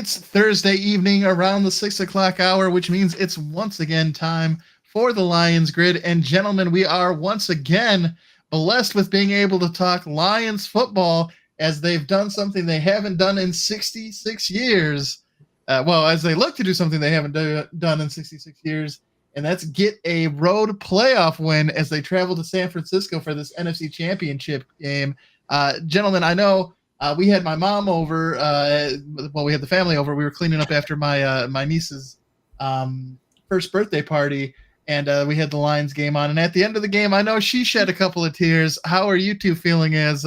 It's Thursday evening around the 6 o'clock hour, which means it's once again time for the Lions Grid. And gentlemen, we are once again blessed with being able to talk Lions football as they've done something they haven't done in 66 years. As they look to do something they haven't done in 66 years, and that's get a road playoff win as they travel to San Francisco for this NFC Championship game. Gentlemen, I know we had my mom over. We had the family over. We were cleaning up after my niece's first birthday party, and we had the Lions game on. And at the end of the game, I know she shed a couple of tears. How are you two feeling as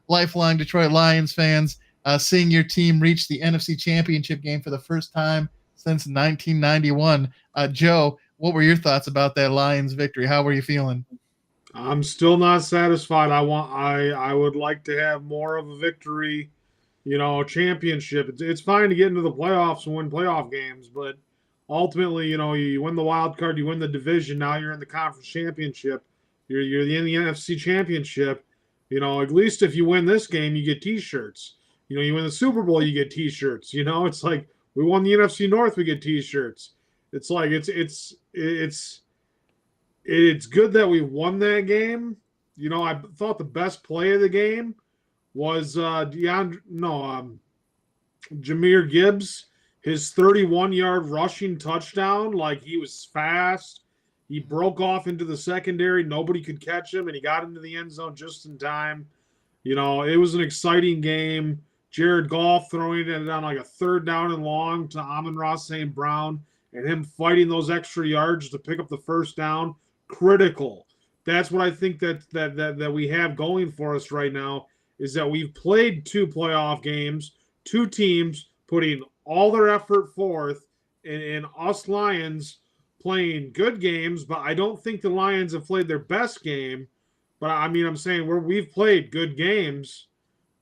lifelong Detroit Lions fans, seeing your team reach the NFC Championship game for the first time since 1991? Joe, what were your thoughts about that Lions victory? How were you feeling? I'm still not satisfied. I would like to have more of a victory, championship. It's fine to get into the playoffs and win playoff games, but ultimately, you win the wild card, you win the division. Now you're in the conference championship. You're in the NFC Championship. At least if you win this game, you get T-shirts. You win the Super Bowl, you get T-shirts. It's like we won the NFC North, we get T-shirts. It's like it's good that we won that game. I thought the best play of the game was Jahmyr Gibbs, his 31-yard rushing touchdown. Like, he was fast. He broke off into the secondary. Nobody could catch him, and he got into the end zone just in time. It was an exciting game. Jared Goff throwing it on like a third down and long to Amon-Ra St. Brown, and him fighting those extra yards to pick up the first down. Critical. That's what I think that we have going for us right now, is that we've played two playoff games, two teams putting all their effort forth, and us Lions playing good games, but I don't think the Lions have played their best game. But I'm saying we've played good games,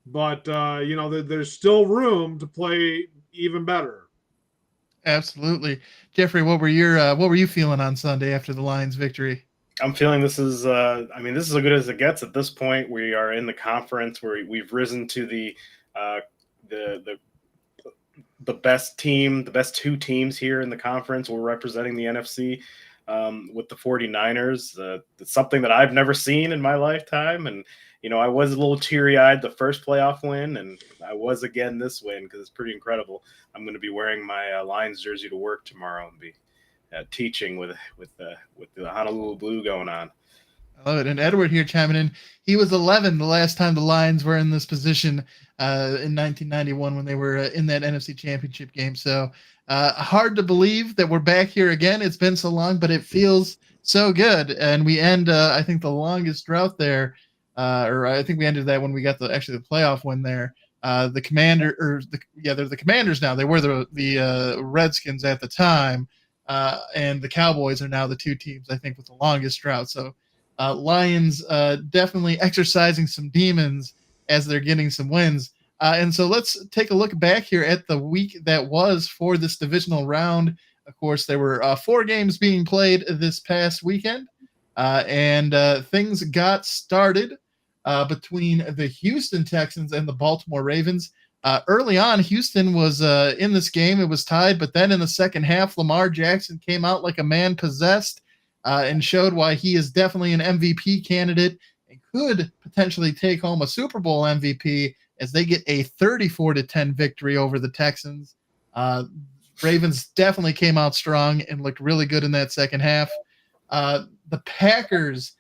but there's still room to play even better. Absolutely. Jeffrey, what were you feeling on Sunday after the Lions victory? I'm feeling this is as good as it gets at this point. We are in the conference where we've risen to the best team, the best two teams here in the conference. We're representing the NFC with the 49ers. It's something that I've never seen in my lifetime. And, I was a little teary-eyed the first playoff win, and I was again this win because it's pretty incredible. I'm going to be wearing my Lions jersey to work tomorrow and be teaching with the Honolulu Blue going on. I love it. And Edward here chiming in. He was 11 the last time the Lions were in this position in 1991 when they were in that NFC Championship game. So hard to believe that we're back here again. It's been so long, but it feels so good. And we end, I think, the longest drought there. Or I think we ended that when we got the playoff win there. They're the Commanders now. They were the Redskins at the time, and the Cowboys are now the two teams, I think, with the longest drought. So Lions definitely exercising some demons as they're getting some wins. And so let's take a look back here at the week that was for this divisional round. Of course, there were 4 games being played this past weekend, and things got started between the Houston Texans and the Baltimore Ravens. Early on, Houston was in this game. It was tied, but then in the second half, Lamar Jackson came out like a man possessed and showed why he is definitely an MVP candidate and could potentially take home a Super Bowl MVP as they get a 34-10 victory over the Texans. Ravens definitely came out strong and looked really good in that second half. The Packers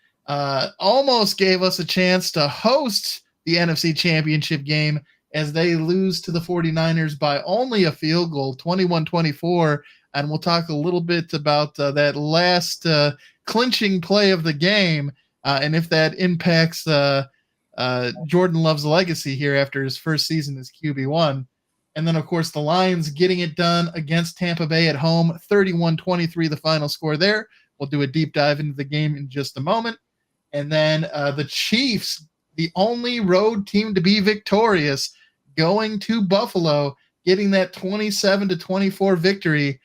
almost gave us a chance to host the NFC Championship game as they lose to the 49ers by only a field goal, 21-24. And we'll talk a little bit about that last clinching play of the game and if that impacts Jordan Love's legacy here after his first season as QB1. And then, of course, the Lions getting it done against Tampa Bay at home, 31-23, the final score there. We'll do a deep dive into the game in just a moment. And then the Chiefs, the only road team to be victorious, going to Buffalo, getting that 27-24 victory.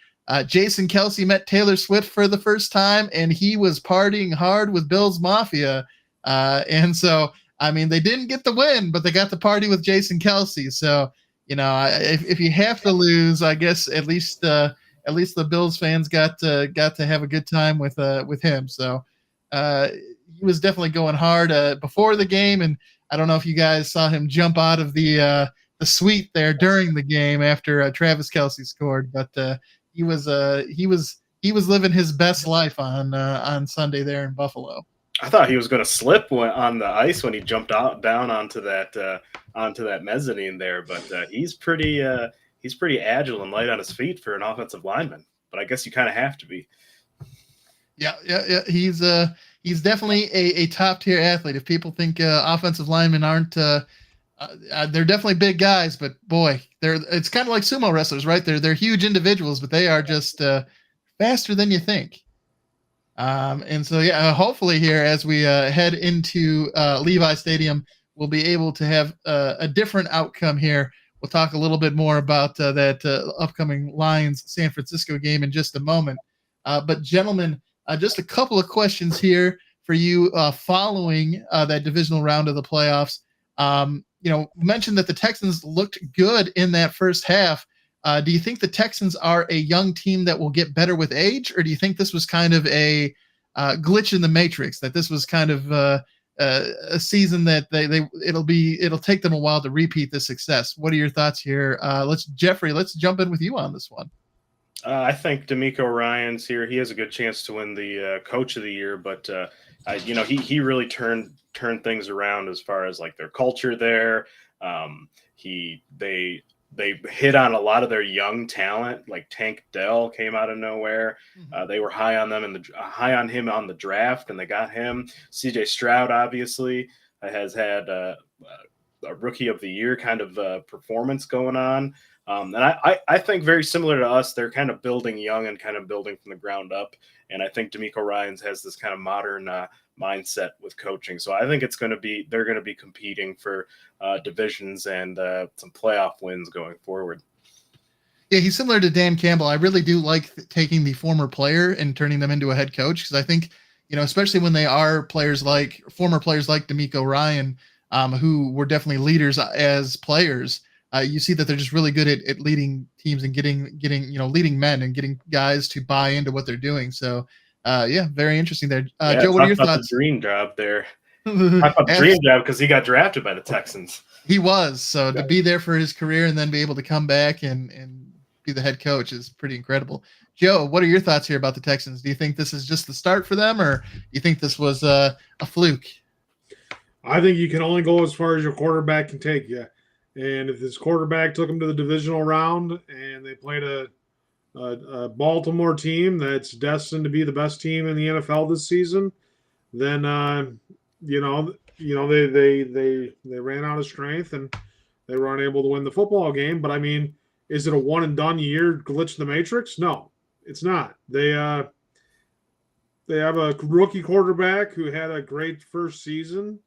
Jason Kelce met Taylor Swift for the first time, and he was partying hard with Bills Mafia. And so, they didn't get the win, but they got the party with Jason Kelce. So if you have to lose, I guess at least the Bills fans got to have a good time with him. So he was definitely going hard before the game, and I don't know if you guys saw him jump out of the suite there during the game after Travis Kelce scored, but he was living his best life on Sunday there in Buffalo. I thought he was going to slip on the ice when he jumped down onto that mezzanine there, but he's pretty agile and light on his feet for an offensive lineman. But I guess you kind of have to be. Yeah. He's definitely a top tier athlete. If people think offensive linemen aren't, they're definitely big guys, but boy, it's kind of like sumo wrestlers, right? They're huge individuals, but they are just faster than you think. And so, hopefully here as we head into Levi Stadium, we'll be able to have a different outcome here. We'll talk a little bit more about that upcoming Lions San Francisco game in just a moment. But gentlemen, just a couple of questions here for you following that divisional round of the playoffs. Mentioned that the Texans looked good in that first half. Do you think the Texans are a young team that will get better with age, or do you think this was kind of a glitch in the matrix, that this was kind of a season that it'll take them a while to repeat this success? What are your thoughts here? Jeffrey, let's jump in with you on this one. I think DeMeco Ryans here. He has a good chance to win the Coach of the Year, but he really turned things around as far as like their culture there. They hit on a lot of their young talent, like Tank Dell came out of nowhere. They were high on him on the draft, and they got him. CJ Stroud obviously has had a Rookie of the Year kind of performance going on. And I think very similar to us, they're kind of building young and kind of building from the ground up. And I think DeMeco Ryans has this kind of modern mindset with coaching. So I think they're going to be competing for divisions and some playoff wins going forward. Yeah, he's similar to Dan Campbell. I really do like taking the former player and turning them into a head coach, because I think, especially when they are former players like DeMeco Ryan, who were definitely leaders as players. You see that they're just really good at leading teams and getting leading men and getting guys to buy into what they're doing. So, very interesting there. Joe, what are your thoughts? The dream job there. Talk about the dream job, because he got drafted by the Texans. He was. So to be there for his career and then be able to come back and be the head coach is pretty incredible. Joe, what are your thoughts here about the Texans? Do you think this is just the start for them, or do you think this was a fluke? I think you can only go as far as your quarterback can take you. And if this quarterback took them to the divisional round and they played a Baltimore team that's destined to be the best team in the NFL this season, then they ran out of strength and they were unable to win the football game. But I mean, is it a one and done year glitch in the matrix? No, it's not. They have a rookie quarterback who had a great first season.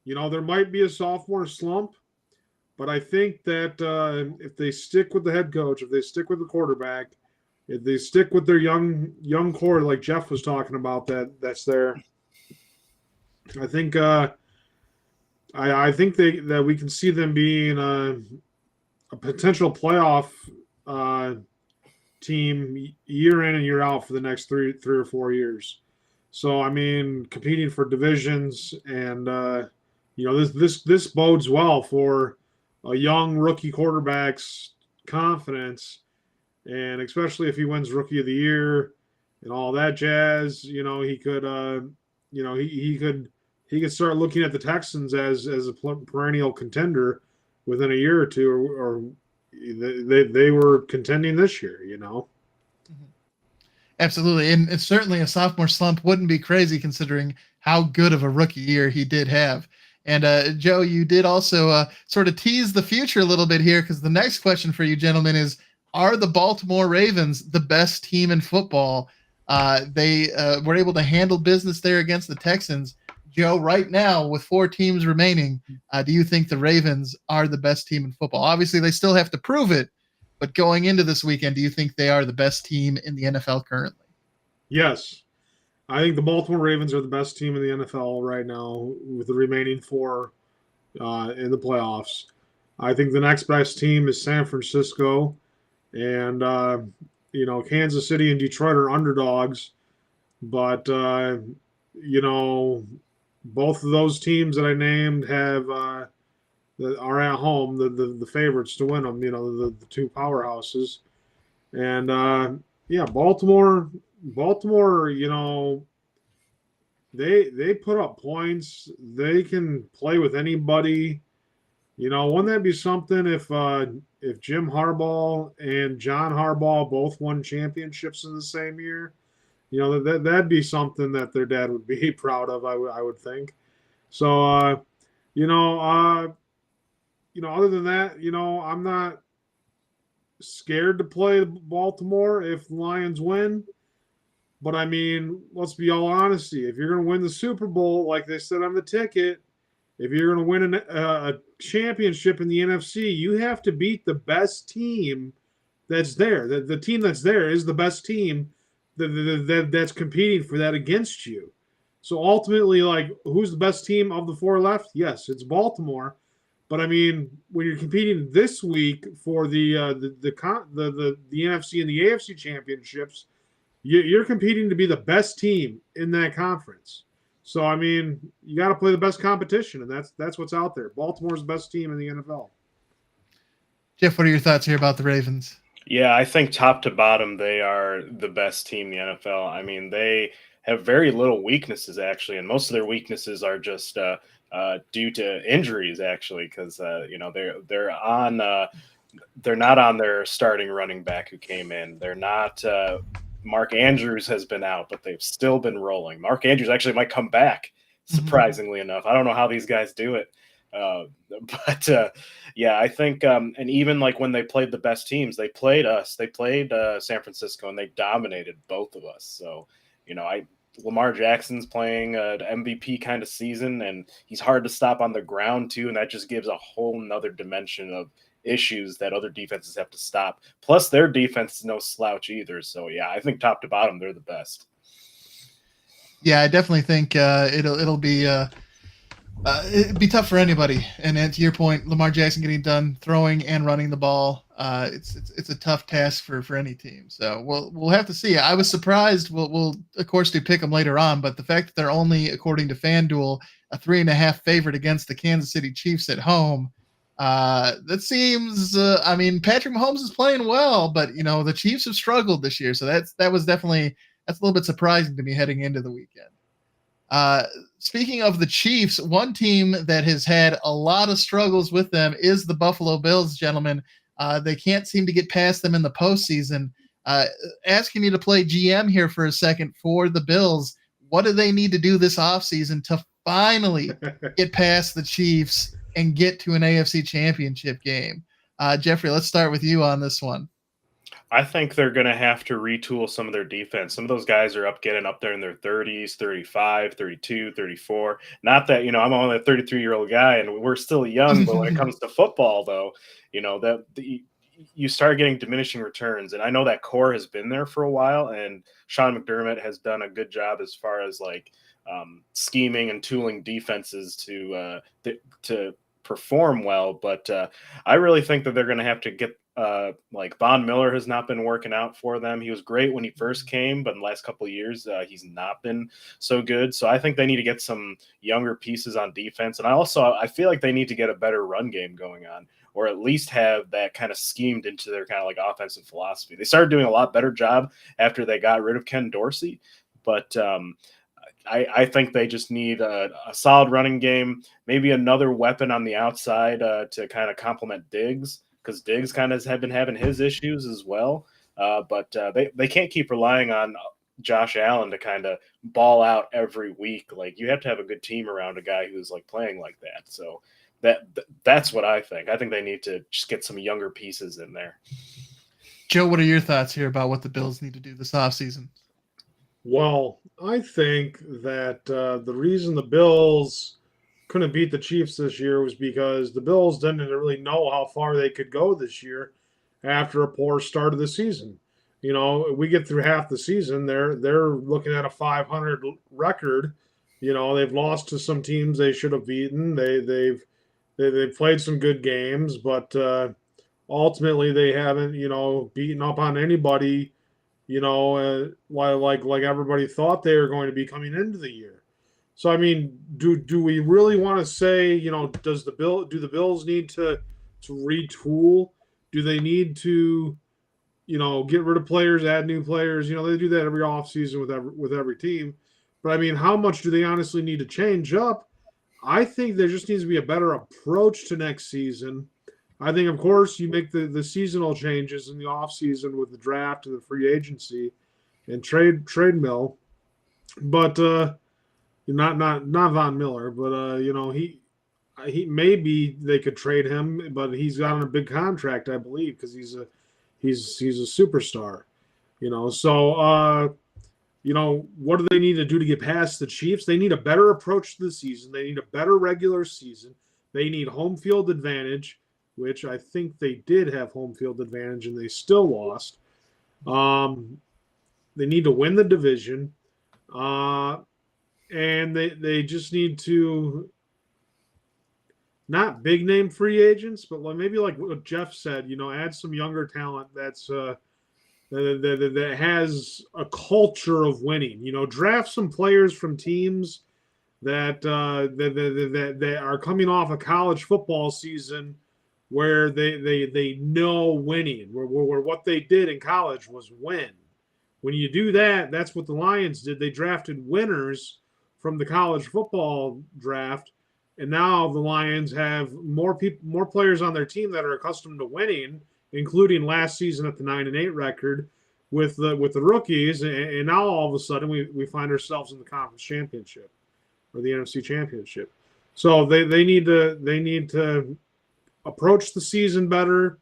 There might be a sophomore slump. But I think that if they stick with the head coach, if they stick with the quarterback, if they stick with their young core, like Jeff was talking about, that's there. I think I think that we can see them being a potential playoff team year in and year out for the next three or 4 years. So I mean, competing for divisions, and this bodes well for a young rookie quarterback's confidence, and especially if he wins Rookie of the Year and all that jazz, he could, he could start looking at the Texans as a perennial contender within a year or two, or they were contending this year, Absolutely, and certainly a sophomore slump wouldn't be crazy considering how good of a rookie year he did have. And Joe, you did also sort of tease the future a little bit here, because the next question for you gentlemen is, are the Baltimore Ravens the best team in football? They were able to handle business there against the Texans. Joe, right now with 4 teams remaining, do you think the Ravens are the best team in football? Obviously, they still have to prove it, but going into this weekend, do you think they are the best team in the NFL currently? Yes. I think the Baltimore Ravens are the best team in the NFL right now with the remaining 4 in the playoffs. I think the next best team is San Francisco, and Kansas City and Detroit are underdogs, but both of those teams that I named have are at home, the favorites to win them. The two powerhouses, and Baltimore. They put up points. They can play with anybody. Wouldn't that be something if Jim Harbaugh and John Harbaugh both won championships in the same year? That'd be something that their dad would be proud of. I would think. So other than that, I'm not scared to play Baltimore if the Lions win. But I mean, let's be all honesty. If you're going to win the Super Bowl, like they said on the ticket, if you're going to win a championship in the NFC, you have to beat the best team that's there. The team that's there is the best team that's competing for that against you. So ultimately, like, who's the best team of the four left? Yes, it's Baltimore. But I mean, when you're competing this week for the NFC and the AFC championships, you're competing to be the best team in that conference. So I mean, you got to play the best competition, and that's what's out there. Baltimore's the best team in the NFL. Jeff, what are your thoughts here about the Ravens? Yeah, I think top to bottom, they are the best team in the NFL. I mean, they have very little weaknesses, actually, and most of their weaknesses are just due to injuries, actually, because they're not on their starting running back who came in. They're not. Mark Andrews has been out, but they've still been rolling. Mark Andrews actually might come back, surprisingly enough. I don't know how these guys do it. I think, and even like when they played the best teams, they played us, they played San Francisco, and they dominated both of us. So, Lamar Jackson's playing an MVP kind of season, and he's hard to stop on the ground too. And that just gives a whole nother dimension of issues that other defenses have to stop. Plus their defense is no slouch either. So yeah, I think top to bottom, they're the best. Yeah, I definitely think it'll be it'd be tough for anybody. And to your point, Lamar Jackson getting done throwing and running the ball, it's a tough task for any team. So we'll have to see. I was surprised. We'll of course do pick them later on, but the fact that they're only, according to FanDuel, a 3.5 favorite against the Kansas City Chiefs at home. That seems. I mean, Patrick Mahomes is playing well, but the Chiefs have struggled this year, so that's a little bit surprising to me heading into the weekend. Speaking of the Chiefs, one team that has had a lot of struggles with them is the Buffalo Bills, gentlemen. They can't seem to get past them in the postseason. Asking you to play GM here for a second for the Bills. What do they need to do this offseason to finally get past the Chiefs and get to an AFC Championship game? Jeffrey, let's start with you on this one. I think they're going to have to retool some of their defense. Some of those guys are getting up there in their 30s, 35, 32, 34. Not that, I'm only a 33-year-old guy and we're still young, but when it comes to football, though, you start getting diminishing returns. And I know that core has been there for a while, and Sean McDermott has done a good job as far as scheming and tooling defenses to perform well. But I really think that they're going to have to get Von Miller has not been working out for them. He was great when he first came, but in the last couple of years, he's not been so good. So I think they need to get some younger pieces on defense. And I feel like they need to get a better run game going on, or at least have that kind of schemed into their kind of offensive philosophy. They started doing a lot better job after they got rid of Ken Dorsey, but I think they just need a solid running game, maybe another weapon on the outside to kind of complement Diggs, because Diggs kind of have been having his issues as well. But they can't keep relying on Josh Allen to kind of ball out every week. You have to have a good team around a guy who's playing like that. So that's what I think. I think they need to just get some younger pieces in there. Joe, what are your thoughts here about what the Bills need to do this offseason? Well, I think that the reason the Bills couldn't beat the Chiefs this year was because the Bills didn't really know how far they could go this year after a poor start of the season. We get through half the season, they're looking at a 500 record. They've lost to some teams they should have beaten. They've They've played some good games, but ultimately they haven't, beaten up on anybody, like everybody thought they were going to be coming into the year. So I mean, do we really want to say, do the Bills need to retool? Do they need to, get rid of players, add new players? They do that every offseason with every team. But I mean, how much do they honestly need to change up? I think there just needs to be a better approach to next season. I think, of course, you make the seasonal changes in the offseason with the draft and the free agency and trade mill, but not Von Miller, but he maybe they could trade him, but he's got on a big contract, I believe, because he's a superstar. So what do they need to do to get past the Chiefs? They need a better approach to the season. They need a better regular season. They need home field advantage, which I think they did have home field advantage and they still lost. They need to win the division. And they just need to not big name free agents, but maybe like what Jeff said, add some younger talent that's that has a culture of winning. Draft some players from teams that are coming off a college football season where they know winning, where what they did in college was win. When you do that, that's what the Lions did. They drafted winners from the college football draft, and now the Lions have more players on their team that are accustomed to winning, including last season at the 9-8 record with the rookies, and now all of a sudden we find ourselves in the conference championship or the NFC Championship. So they need to approach the season better.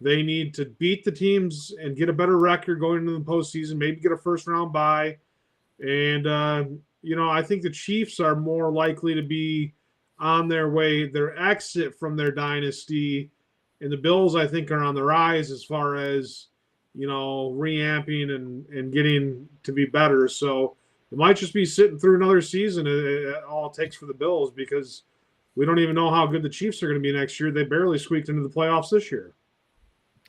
They need to beat the teams and get a better record going into the postseason. Maybe get a first round bye, and I think the Chiefs are more likely to be on their exit from their dynasty. And the Bills, I think, are on the rise as far as, reamping and getting to be better. So it might just be sitting through another season. All it takes for the Bills, because we don't even know how good the Chiefs are going to be next year. They barely squeaked into the playoffs this year.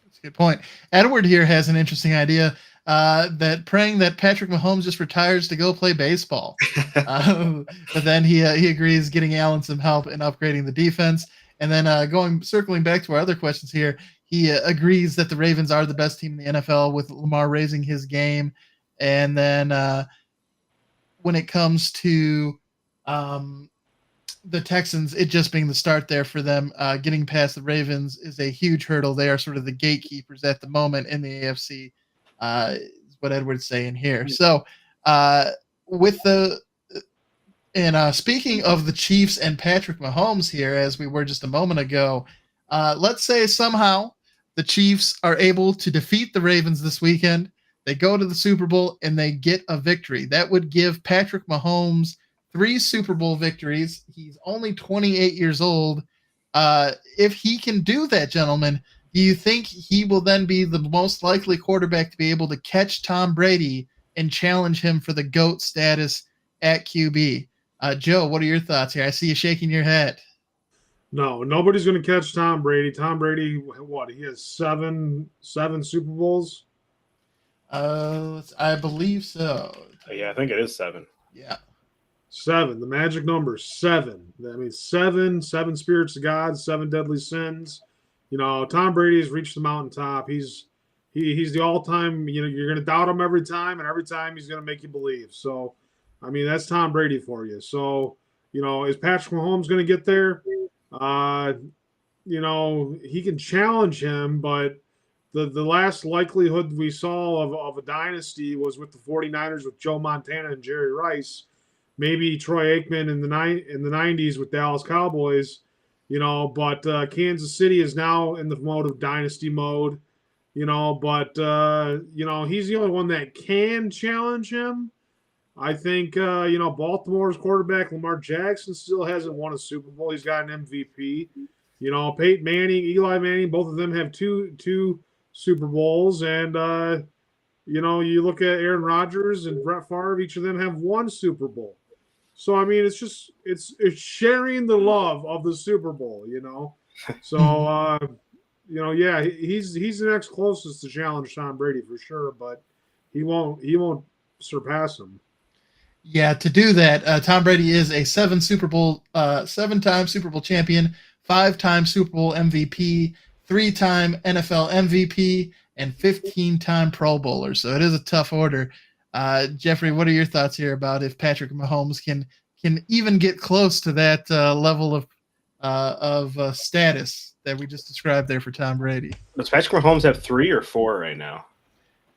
That's a good point. Edward here has an interesting idea, that praying that Patrick Mahomes just retires to go play baseball. But then he agrees getting Allen some help in upgrading the defense. And then circling back to our other questions here, he agrees that the Ravens are the best team in the NFL with Lamar raising his game. And then when it comes to the Texans, it just being the start there for them, getting past the Ravens is a huge hurdle. They are sort of the gatekeepers at the moment in the AFC, is what Edward's saying here. So speaking of the Chiefs and Patrick Mahomes here, as we were just a moment ago, let's say somehow the Chiefs are able to defeat the Ravens this weekend. They go to the Super Bowl and they get a victory. That would give Patrick Mahomes 3 Super Bowl victories. He's only 28 years old. If he can do that, gentlemen, do you think he will then be the most likely quarterback to be able to catch Tom Brady and challenge him for the GOAT status at QB? Joe, what are your thoughts here? I see you shaking your head. No, nobody's going to catch Tom Brady. Tom Brady, what? He has seven Super Bowls? I believe so. Yeah, I think it is 7. Yeah. 7. The magic number 7. That means 7 spirits of God, 7 deadly sins. Tom Brady has reached the mountaintop. He's the all-time. You're going to doubt him every time, and every time he's going to make you believe. So, I mean, that's Tom Brady for you. So, is Patrick Mahomes going to get there? He can challenge him, but the last likelihood we saw of a dynasty was with the 49ers with Joe Montana and Jerry Rice. Maybe Troy Aikman in the 90s with Dallas Cowboys, but Kansas City is now in the mode of dynasty mode, but he's the only one that can challenge him. I think, Baltimore's quarterback Lamar Jackson still hasn't won a Super Bowl. He's got an MVP. Peyton Manning, Eli Manning, both of them have two Super Bowls. And, you look at Aaron Rodgers and Brett Favre, each of them have 1 Super Bowl. So I mean, it's sharing the love of the Super Bowl, So yeah, he's the next closest to challenge Tom Brady for sure, but he won't surpass him. Yeah, to do that, Tom Brady is a seven-time Super Bowl champion, five-time Super Bowl MVP, three-time NFL MVP, and 15-time Pro Bowler. So it is a tough order. Jeffrey, what are your thoughts here about if Patrick Mahomes can even get close to that level of status that we just described there for Tom Brady? Does Patrick Mahomes have 3 or 4 right now?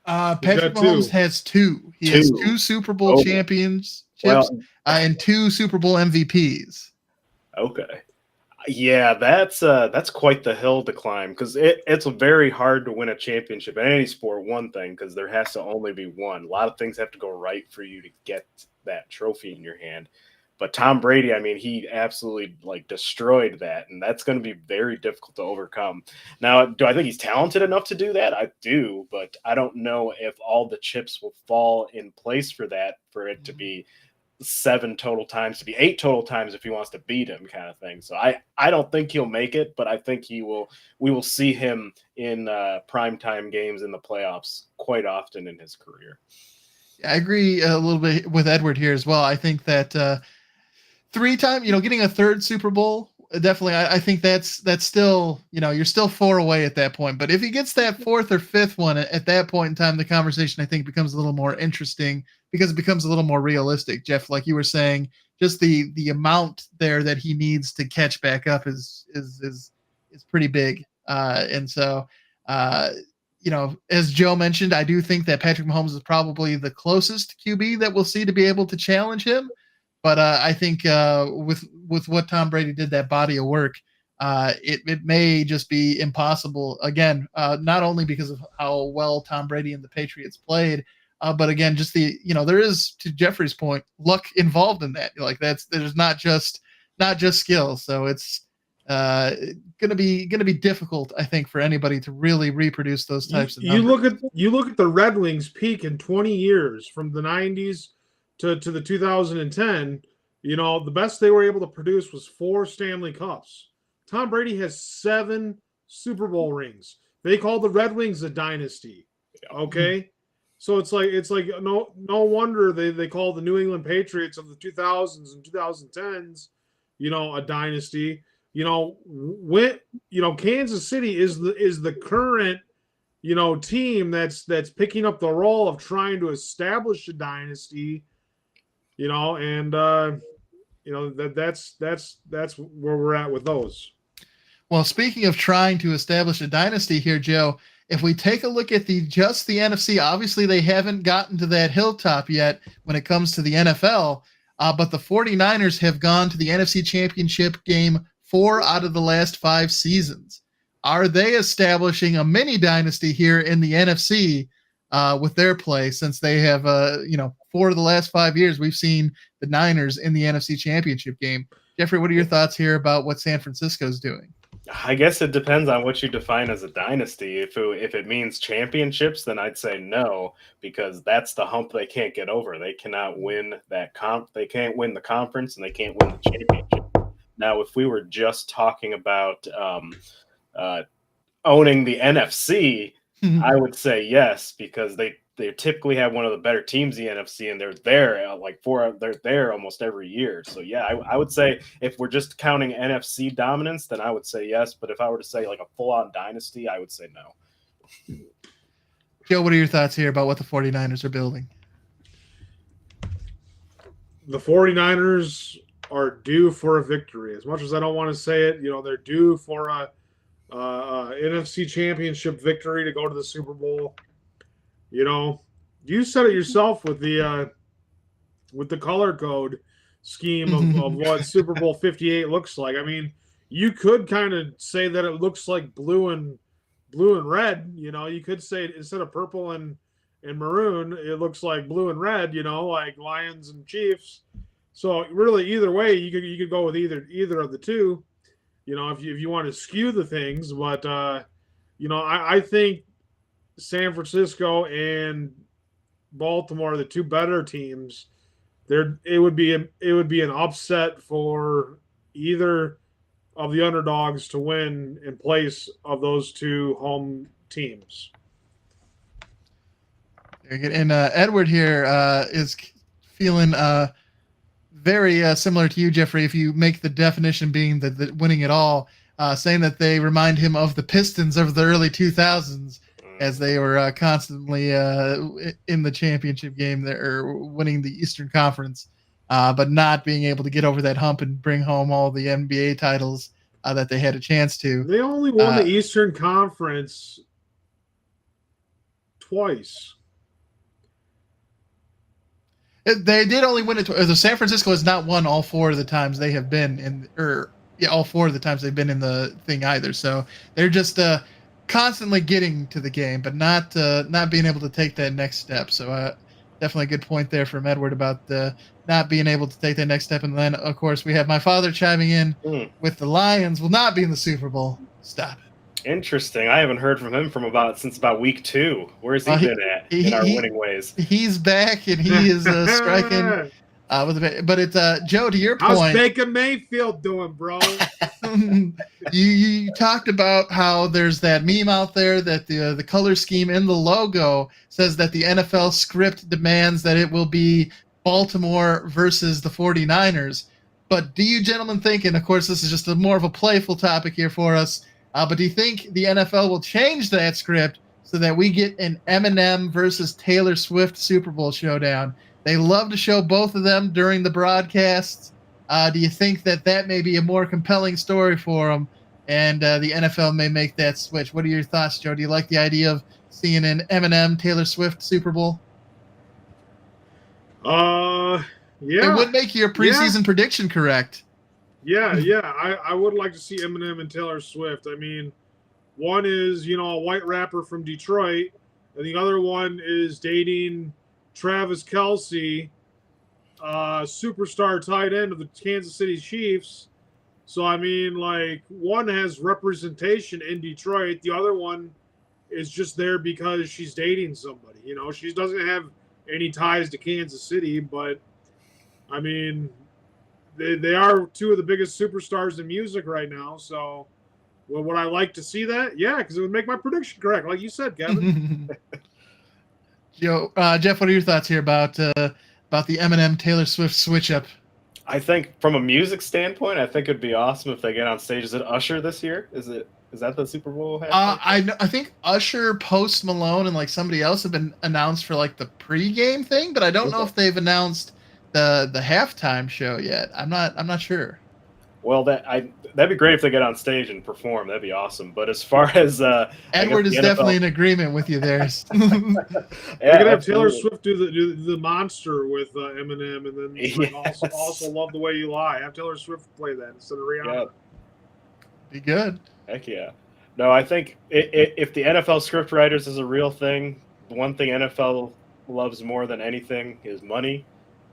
Patrick Mahomes has 2. He has 2 Super Bowl championships and 2 Super Bowl MVPs. Okay. Yeah, that's quite the hill to climb because it's very hard to win a championship in any sport. One thing, because there has to only be one. A lot of things have to go right for you to get that trophy in your hand. But Tom Brady, I mean, he absolutely destroyed that, and that's going to be very difficult to overcome. Now, do I think he's talented enough to do that? I do, but I don't know if all the chips will fall in place for that, for it to be 7 total times, to be 8 total times if he wants to beat him, kind of thing. So I don't think he'll make it, but I think we will see him in primetime games in the playoffs quite often in his career. I agree a little bit with Edward here as well. I think that 3-time, getting a 3rd Super Bowl, definitely, I think that's still, you're still 4 away at that point. But if he gets that 4th or 5th one at that point in time, the conversation, I think, becomes a little more interesting because it becomes a little more realistic. Jeff, like you were saying, just the amount there that he needs to catch back up is pretty big. And so, as Joe mentioned, I do think that Patrick Mahomes is probably the closest QB that we'll see to be able to challenge him. But I think with what Tom Brady did, that body of work, it may just be impossible. Again, not only because of how well Tom Brady and the Patriots played, but again, just there is, to Jeffrey's point, luck involved in that. There's not just skill. So it's gonna be difficult, I think, for anybody to really reproduce those types of numbers. You look at the Red Wings peak in 20 years from the 90s to the 2010, the best they were able to produce was 4 Stanley Cups. Tom Brady has 7 Super Bowl rings. They call the Red Wings a dynasty. Okay? So it's like no wonder they call the New England Patriots of the 2000s and 2010s, a dynasty. Kansas City is the current, team that's picking up the role of trying to establish a dynasty. That's where we're at with those. Well, speaking of trying to establish a dynasty here, Joe, if we take a look at the NFC, obviously they haven't gotten to that hilltop yet when it comes to the NFL, but the 49ers have gone to the NFC Championship game 4 out of the last 5 seasons. Are they establishing a mini dynasty here in the NFC with their play, since they have, 4 of the last 5 years, we've seen the Niners in the NFC Championship game. Jeffrey, what are your thoughts here about what San Francisco's doing? I guess it depends on what you define as a dynasty. If it means championships, then I'd say no, because that's the hump they can't get over. They cannot win that They can't win the conference, and they can't win the championship. Now, if we were just talking about owning the NFC, I would say yes, because they typically have one of the better teams in the NFC, and they're there they're there almost every year. So yeah, I would say if we're just counting NFC dominance, then I would say yes. But if I were to say a full-on dynasty, I would say no. Joe, what are your thoughts here about what the 49ers are building? The 49ers are due for a victory. As much as I don't want to say it, they're due for a NFC Championship victory to go to the Super Bowl. You said it yourself with the color code scheme of what Super Bowl 58 looks like. I mean, you could kind of say that it looks like blue and red. You could say instead of purple and maroon, it looks like blue and red. Like Lions and Chiefs. So really, either way, you could go with either of the two. If you want to skew the things, but I think San Francisco and Baltimore are the two better teams it would be an upset for either of the underdogs to win in place of those two home teams. Very good. And Edward here is feeling very similar to you, Jeffrey. If you make the definition being the winning it all, saying that they remind him of the Pistons of the early 2000s, as they were constantly in the championship game there, or winning the Eastern Conference, but not being able to get over that hump and bring home all the NBA titles that they had a chance to. They only won the Eastern Conference twice. They did only win it. The San Francisco has not won all four of the times they have been in, all four of the times they've been in the thing either. So they're just constantly getting to the game, but not being able to take that next step. So definitely a good point there from Edward about not being able to take that next step. And then, of course, we have my father chiming in with the Lions will not be in the Super Bowl. Stop it. Interesting. I haven't heard from him since about week 2. Where's he been at in our winning ways? He's back and he is striking. But it's Joe. To your point, how's Baker Mayfield doing, bro? you talked about how there's that meme out there that the color scheme in the logo says that the NFL script demands that it will be Baltimore versus the 49ers. But do you gentlemen think, and of course this is just more of a playful topic here for us, but do you think the NFL will change that script so that we get an Eminem versus Taylor Swift Super Bowl showdown? They love to show both of them during the broadcasts. Do you think that may be a more compelling story for them, and the NFL may make that switch? What are your thoughts, Joe? Do you like the idea of seeing an Eminem Taylor Swift Super Bowl? Yeah. It would make your preseason prediction correct. Yeah. I would like to see Eminem and Taylor Swift. I mean, one is, a white rapper from Detroit, and the other one is dating Travis Kelce, superstar tight end of the Kansas City Chiefs. So, I mean, like, one has representation in Detroit. The other one is just there because she's dating somebody. She doesn't have any ties to Kansas City, but, I mean, they are two of the biggest superstars in music right now. So, would I like to see that? Yeah, because it would make my prediction correct, like you said, Kevin. Joe, Jeff, what are your thoughts here about the Eminem Taylor Swift switch up? I think from a music standpoint, I think it'd be awesome if they get on stage. Is it Usher this year? Is that the Super Bowl? I think Usher, Post Malone, and like somebody else have been announced for like the pregame thing, but I don't know if they've announced the halftime show yet. I'm not sure. Well, that'd be great if they get on stage and perform. That'd be awesome. But as far as Edward is definitely in agreement with you there. You're gonna have Taylor Swift do the monster with Eminem, and then also Love the Way You Lie. Have Taylor Swift play that instead of Rihanna. Yeah. Be good. Heck yeah. No, I think if the NFL script writers is a real thing, the one thing NFL loves more than anything is money.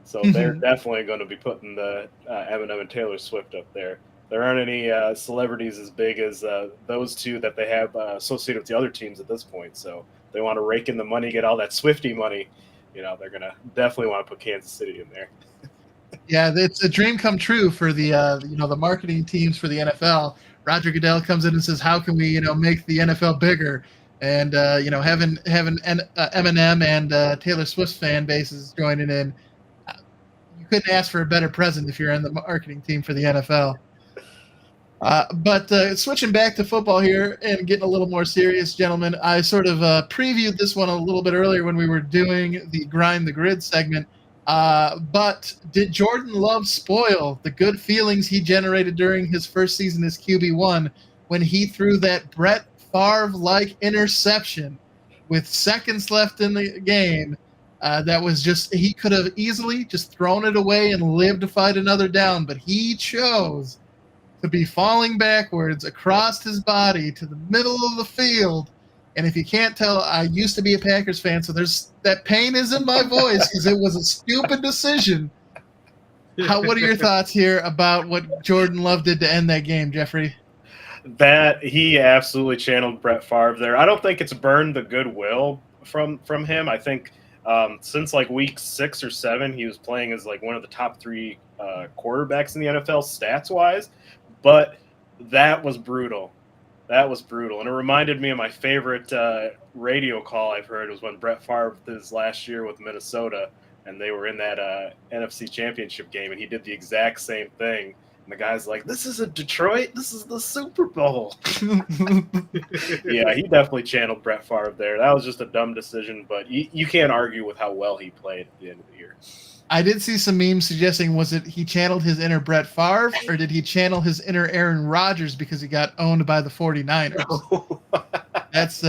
So they're definitely going to be putting the Eminem and Taylor Swift up there. There aren't any celebrities as big as those two that they have associated with the other teams at this point. So they want to rake in the money, get all that Swiftie money. They're going to definitely want to put Kansas City in there. Yeah, it's a dream come true for the the marketing teams for the NFL. Roger Goodell comes in and says, "How can we make the NFL bigger?" And having Eminem and Taylor Swift fan bases joining in. Couldn't ask for a better present if you're on the marketing team for the NFL. But switching back to football here and getting a little more serious, gentlemen, I sort of previewed this one a little bit earlier when we were doing the Grind the Grid segment. But did Jordan Love spoil the good feelings he generated during his first season as QB1 when he threw that Brett Favre-like interception with seconds left in the game? That was he could have easily just thrown it away and lived to fight another down, but he chose to be falling backwards across his body to the middle of the field. And if you can't tell, I used to be a Packers fan, so that pain is in my voice because it was a stupid decision. What are your thoughts here about what Jordan Love did to end that game, Jeffrey? That he absolutely channeled Brett Favre there. I don't think it's burned the goodwill from him. I think Since like week 6 or 7, he was playing as like one of the top 3 quarterbacks in the NFL stats wise. But that was brutal. That was brutal. And it reminded me of my favorite radio call I've heard was when Brett Favre his last year with Minnesota, and they were in that NFC Championship game, and he did the exact same thing. And the guy's like, "This isn't Detroit. This is the Super Bowl." Yeah, he definitely channeled Brett Favre there. That was just a dumb decision, but you can't argue with how well he played at the end of the year. I did see some memes suggesting, was it he channeled his inner Brett Favre, or did he channel his inner Aaron Rodgers because he got owned by the 49ers? That's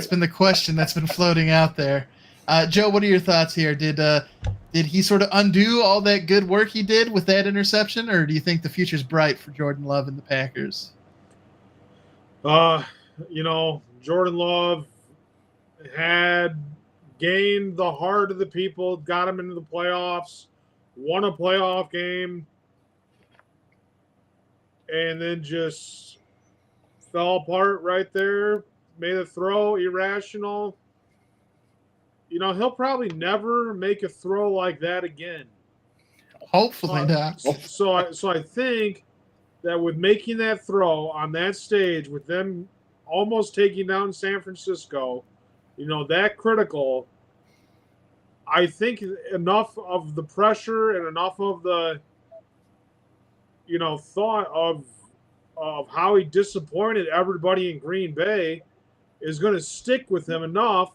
been the question that's been floating out there. Joe, what are your thoughts here? Did he sort of undo all that good work he did with that interception, or do you think the future's bright for Jordan Love and the Packers? Jordan Love had gained the heart of the people, got him into the playoffs, won a playoff game, and then just fell apart right there. Made a throw irrational. He'll probably never make a throw like that again. Hopefully not. So I think that with making that throw on that stage, with them almost taking down San Francisco, that critical, I think enough of the pressure and enough of the, thought of how he disappointed everybody in Green Bay is going to stick with him enough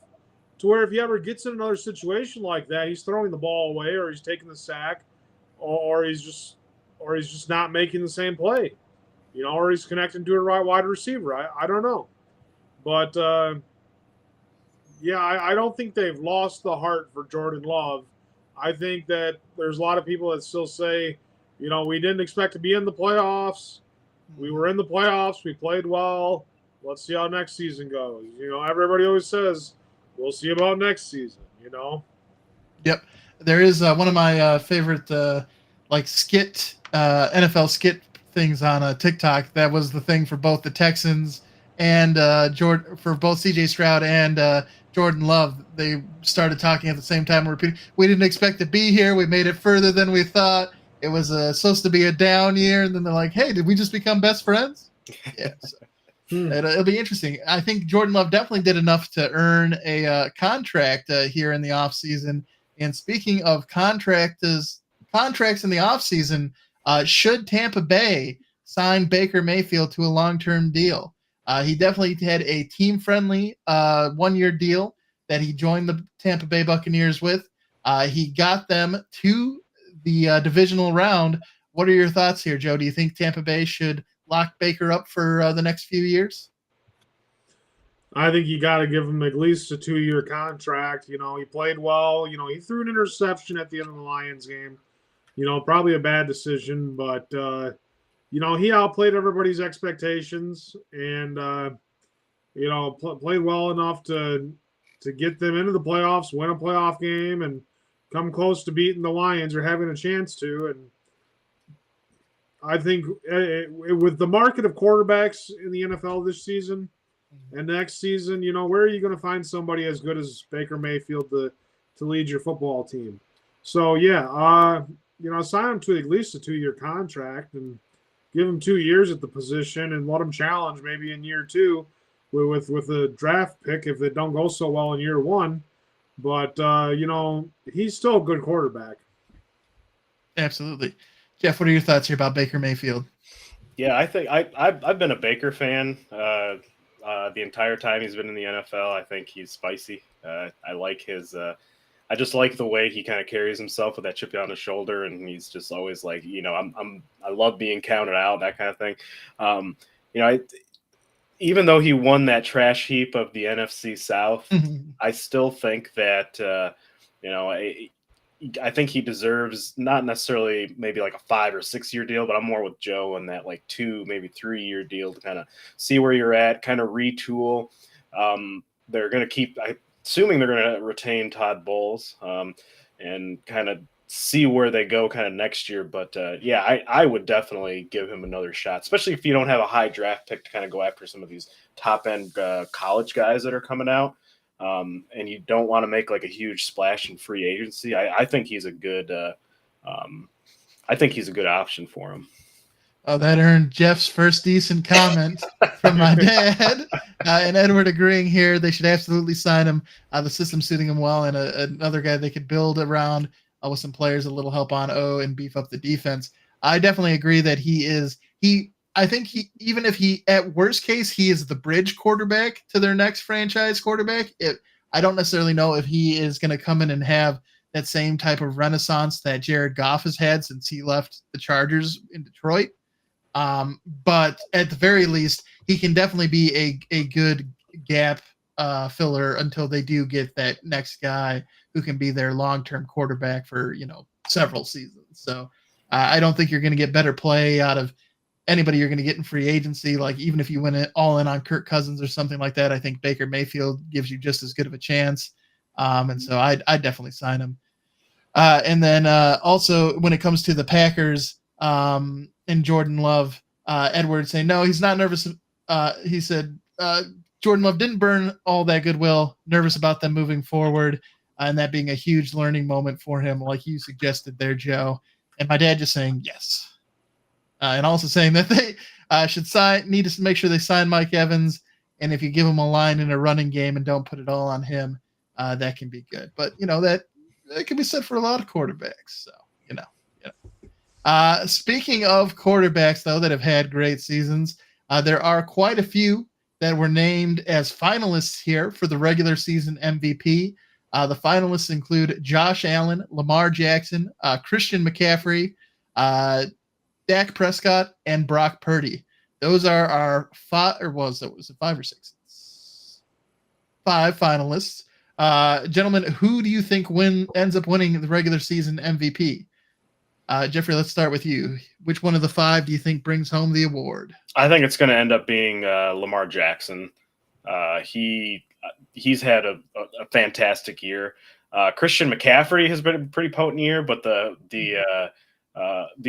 to where if he ever gets in another situation like that, he's throwing the ball away, or he's taking the sack, or he's just not making the same play, or he's connecting to a right wide receiver. I don't know, but I don't think they've lost the heart for Jordan Love. I think that there's a lot of people that still say, we didn't expect to be in the playoffs. We were in the playoffs. We played well. Let's see how next season goes. Everybody always says, we'll see about next season, Yep. There is one of my favorite skit NFL skit things on TikTok. That was the thing for both the Texans and for both CJ Stroud and Jordan Love. They started talking at the same time, repeating, "We didn't expect to be here. We made it further than we thought. It was supposed to be a down year." And then they're like, "Hey, did we just become best friends?" Yeah. So. It'll be interesting. I think Jordan Love definitely did enough to earn a contract here in the offseason. And speaking of contracts in the offseason, should Tampa Bay sign Baker Mayfield to a long-term deal? He definitely had a team-friendly 1-year deal that he joined the Tampa Bay Buccaneers with. He got them to the divisional round. What are your thoughts here, Joe? Do you think Tampa Bay should lock Baker up for the next few years? I think you got to give him at least a 2-year contract. He played well. He threw an interception at the end of the Lions game. Probably a bad decision, but he outplayed everybody's expectations and played well enough to get them into the playoffs, win a playoff game, and come close to beating the Lions or having a chance to. And I think with the market of quarterbacks in the NFL this season and next season, where are you going to find somebody as good as Baker Mayfield to lead your football team? So, sign him to at least a 2-year contract and give him 2 years at the position and let him challenge maybe in year 2 with a draft pick if they don't go so well in year 1. But, he's still a good quarterback. Absolutely. Jeff, what are your thoughts here about Baker Mayfield? Yeah, I think I've been a Baker fan the entire time he's been in the NFL. I think he's spicy. I like his I just like the way he kind of carries himself with that chip on his shoulder, and he's just always like, I love being counted out, that kind of thing. Even though he won that trash heap of the NFC South, I still think that I think he deserves not necessarily maybe like a 5 or 6 year deal, but I'm more with Joe on that like 2, maybe 3-year deal to kind of see where you're at, kind of retool. They're going to keep, assuming they're going to retain Todd Bowles and kind of see where they go kind of next year. But I would definitely give him another shot, especially if you don't have a high draft pick to kind of go after some of these top end college guys that are coming out. and you don't want to make like a huge splash in free agency, I think he's a good option for him. Oh, that earned Jeff's first decent comment from my dad. And Edward agreeing here, they should absolutely sign him. The system's suiting him well, and another guy they could build around with some players, a little help on and beef up the defense. I definitely agree that I think even if at worst case, he is the bridge quarterback to their next franchise quarterback. I don't necessarily know if he is going to come in and have that same type of renaissance that Jared Goff has had since he left the Chargers in Detroit. But at the very least, he can definitely be a good gap filler until they do get that next guy who can be their long-term quarterback for, several seasons. So I don't think you're going to get better play out of anybody you're going to get in free agency. Like, even if you went all in on Kirk Cousins or something like that, I think Baker Mayfield gives you just as good of a chance. And so I'd definitely sign him. And then also when it comes to the Packers, and Jordan Love, Edward saying, no, he's not nervous. He said, Jordan Love didn't burn all that goodwill, nervous about them moving forward, and that being a huge learning moment for him, like you suggested there, Joe. And my dad just saying, yes. And also saying that they need to make sure they sign Mike Evans, and if you give him a line in a running game and don't put it all on him, that can be good. But, that can be said for a lot of quarterbacks. So, speaking of quarterbacks, though, that have had great seasons, there are quite a few that were named as finalists here for the regular season MVP. The finalists include Josh Allen, Lamar Jackson, Christian McCaffrey, Dak Prescott, and Brock Purdy. Those are our five or six? 5 finalists. Gentlemen, who do you think ends up winning the regular season MVP? Jeffrey, let's start with you. Which one of the 5 do you think brings home the award? I think it's going to end up being Lamar Jackson. He's had a fantastic year. Christian McCaffrey has been a pretty potent year, but the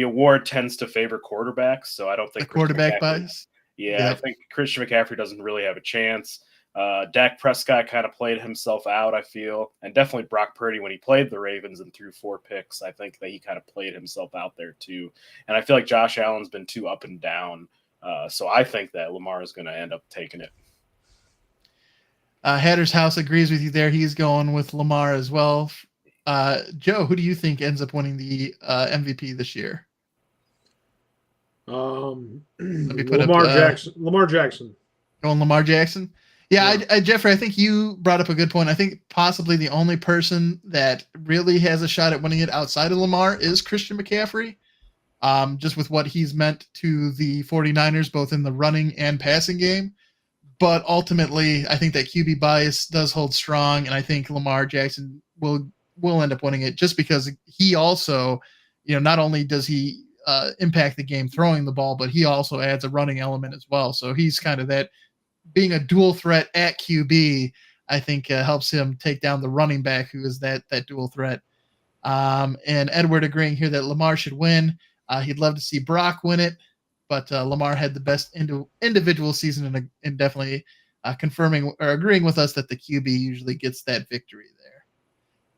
award tends to favor quarterbacks, so I don't think the quarterback bias. Yeah, yep. I think Christian McCaffrey doesn't really have a chance. Dak Prescott kind of played himself out, I feel, and definitely Brock Purdy when he played the Ravens and threw 4 picks. I think that he kind of played himself out there too. And I feel like Josh Allen's been too up and down. So I think that Lamar is going to end up taking it. Hatter's House agrees with you there. He's going with Lamar as well. Joe, who do you think ends up winning the MVP this year? Jackson. Lamar Jackson. Going Lamar Jackson? Yeah, Jeffrey, I think you brought up a good point. I think possibly the only person that really has a shot at winning it outside of Lamar is Christian McCaffrey, just with what he's meant to the 49ers, both in the running and passing game. But ultimately, I think that QB bias does hold strong, and I think Lamar Jackson will end up winning it just because he also, not only does he impact the game throwing the ball, but he also adds a running element as well. So he's kind of that being a dual threat at QB, I think helps him take down the running back who is that dual threat. And Edward agreeing here that Lamar should win. He'd love to see Brock win it, but Lamar had the best individual season and definitely confirming or agreeing with us that the QB usually gets that victory there.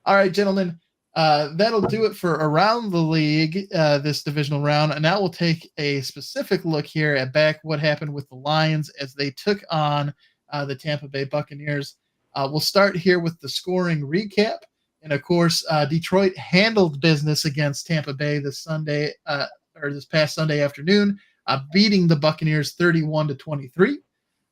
All right, gentlemen, that'll do it for around the league this divisional round. And now we'll take a specific look here at what happened with the Lions as they took on the Tampa Bay Buccaneers. We'll start here with the scoring recap. And of course, Detroit handled business against Tampa Bay this past Sunday afternoon, beating the Buccaneers 31-23.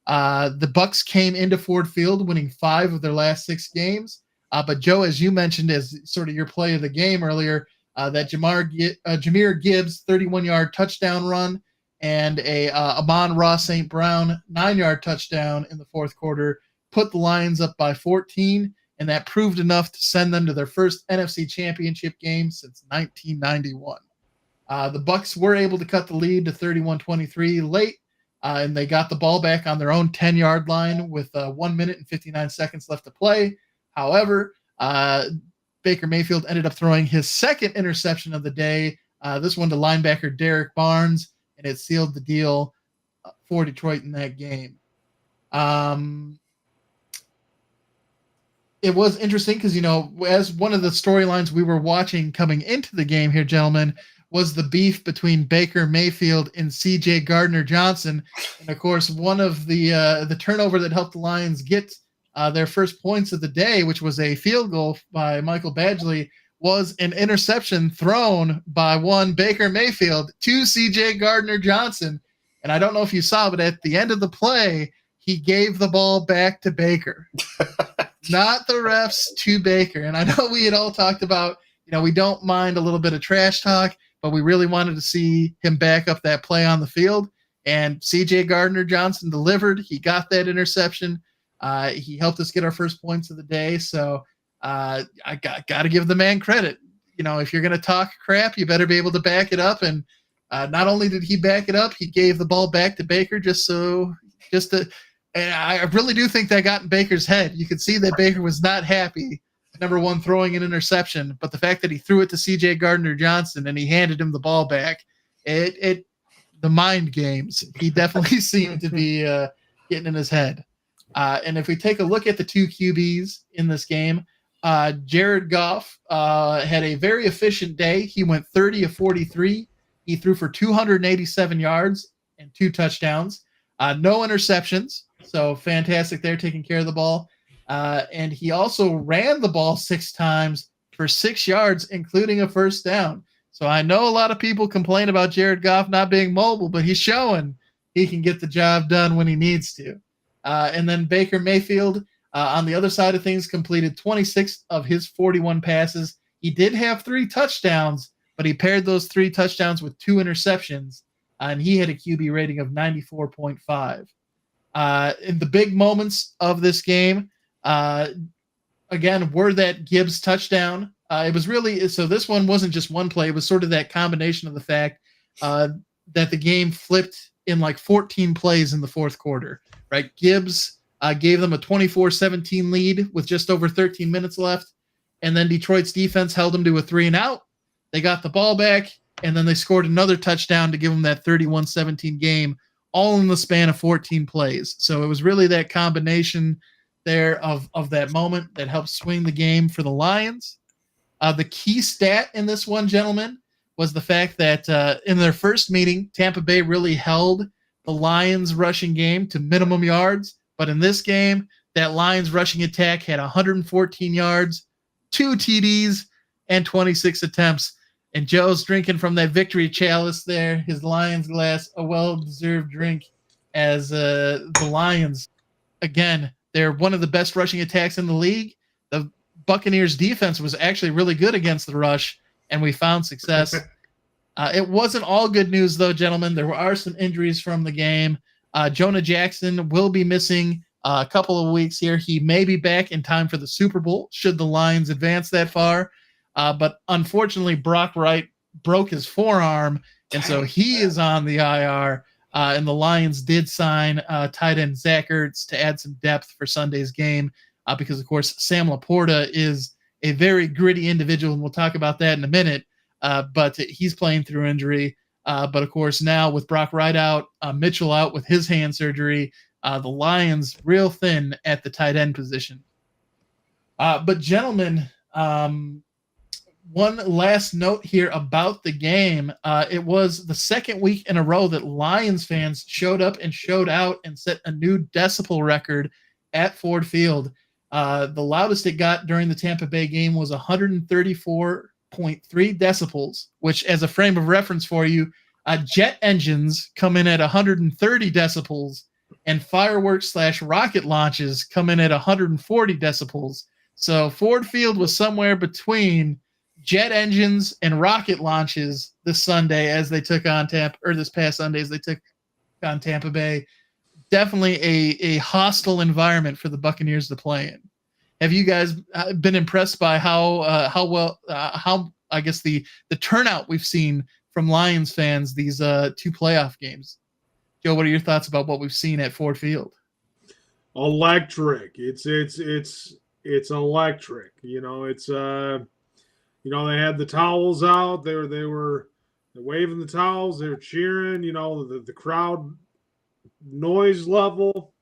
The Bucs came into Ford Field, winning 5 of their last 6 games. But Joe, as you mentioned, as sort of your play of the game earlier, that Jahmyr Gibbs 31-yard touchdown run and a Amon-Ra St. Brown 9-yard touchdown in the fourth quarter put the Lions up by 14, and that proved enough to send them to their first NFC Championship game since 1991. The Bucs were able to cut the lead to 31-23 late, and they got the ball back on their own 10-yard line with 1 minute and 59 seconds left to play. However, Baker Mayfield ended up throwing his second interception of the day, this one to linebacker Derek Barnes, and it sealed the deal for Detroit in that game. it was interesting because, as one of the storylines we were watching coming into the game here, gentlemen, was the beef between Baker Mayfield and C.J. Gardner-Johnson. And, of course, one of the turnover that helped the Lions get their first points of the day, which was a field goal by Michael Badgley, was an interception thrown by one Baker Mayfield to C.J. Gardner-Johnson. And I don't know if you saw, but at the end of the play, he gave the ball back to Baker. Not the refs, to Baker. And I know we had all talked about, we don't mind a little bit of trash talk, but we really wanted to see him back up that play on the field. And C.J. Gardner-Johnson delivered. He got that interception. He helped us get our first points of the day. So I got to give the man credit. If you're going to talk crap, you better be able to back it up. And not only did he back it up, he gave the ball back to Baker and I really do think that got in Baker's head. You could see that Baker was not happy, number one, throwing an interception, but the fact that he threw it to C.J. Gardner-Johnson and he handed him the ball back, the mind games, he definitely seemed to be getting in his head. And if we take a look at the two QBs in this game, Jared Goff had a very efficient day. He went 30 of 43. He threw for 287 yards and 2 touchdowns. No interceptions, so fantastic there, taking care of the ball. And he also ran the ball 6 times for 6 yards, including a first down. So I know a lot of people complain about Jared Goff not being mobile, but he's showing he can get the job done when he needs to. And then Baker Mayfield, on the other side of things, completed 26 of his 41 passes. He did have 3 touchdowns, but he paired those 3 touchdowns with 2 interceptions. And he had a QB rating of 94.5. In the big moments of this game, again, were that Gibbs touchdown. It was really, so this one wasn't just one play. It was sort of that combination of the fact that the game flipped in like 14 plays in the fourth quarter, right? Gibbs gave them a 24-17 lead with just over 13 minutes left. And then Detroit's defense held them to a 3-and-out. They got the ball back. And then they scored another touchdown to give them that 31-17 game, all in the span of 14 plays. So it was really that combination there of that moment that helped swing the game for the Lions. The key stat in this one, gentlemen, was the fact that in their first meeting, Tampa Bay really held the Lions rushing game to minimum yards. But in this game, that Lions rushing attack had 114 yards, 2 TDs, and 26 attempts. And Joe's drinking from that victory chalice there, his Lions glass, a well-deserved drink, as the Lions, again, they're one of the best rushing attacks in the league. The Buccaneers defense was actually really good against the rush, and we found success. It wasn't all good news, though, gentlemen. There are some injuries from the game. Jonah Jackson will be missing a couple of weeks here. He may be back in time for the Super Bowl, should the Lions advance that far. But unfortunately, Brock Wright broke his forearm, and so he is on the IR. And the Lions did sign tight end Zach Ertz to add some depth for Sunday's game because, of course, Sam Laporta is a very gritty individual, and we'll talk about that in a minute. But he's playing through injury. But, of course, now with Brock Wright out, Mitchell out with his hand surgery, the Lions real thin at the tight end position. But, gentlemen, one last note here about the game. It was the second week in a row that Lions fans showed up and showed out and set a new decibel record at Ford Field. The loudest it got during the Tampa Bay game was 134.3 decibels, which, as a frame of reference for you, jet engines come in at 130 decibels and fireworks/rocket launches come in at 140 decibels. So Ford Field was somewhere between jet engines and rocket launches this Sunday as they took on this past Sunday as they took on Tampa Bay. Definitely a hostile environment for the Buccaneers to play in. Have you guys been impressed by how I guess the turnout we've seen from Lions fans these 2 playoff games? Joe, what are your thoughts about what we've seen at Ford Field? Electric. It's electric. They had the towels out. They were waving the towels. They were cheering. The crowd noise level.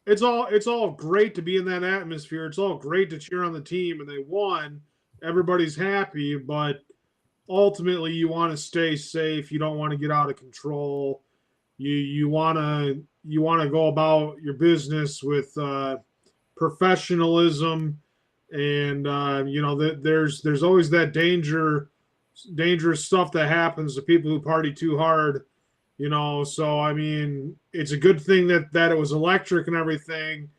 it's all great to be in that atmosphere. It's all great to cheer on the team, and they won. Everybody's happy, but ultimately you want to stay safe. You don't want to get out of control. You want to go about your business with professionalism, and there's always that dangerous stuff that happens to people who party too hard. So I mean, it's a good thing that it was electric and everything,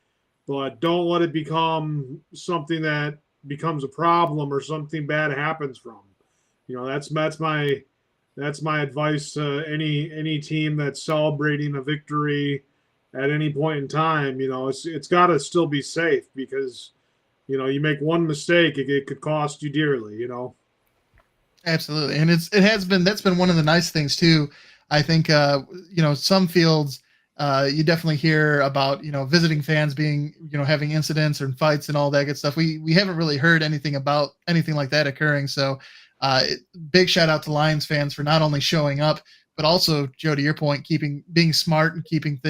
but don't let it become something that becomes a problem or something bad happens from. That's my advice to any team that's celebrating a victory at any point in time. It's got to still be safe, because you make one mistake, it could cost you dearly. Absolutely, and that's been one of the nice things too. I think some fields you definitely hear about visiting fans being having incidents or fights and all that good stuff. We haven't really heard anything about anything like that occurring. So big shout out to Lions fans for not only showing up, but also, Joe, to your point, being smart and keeping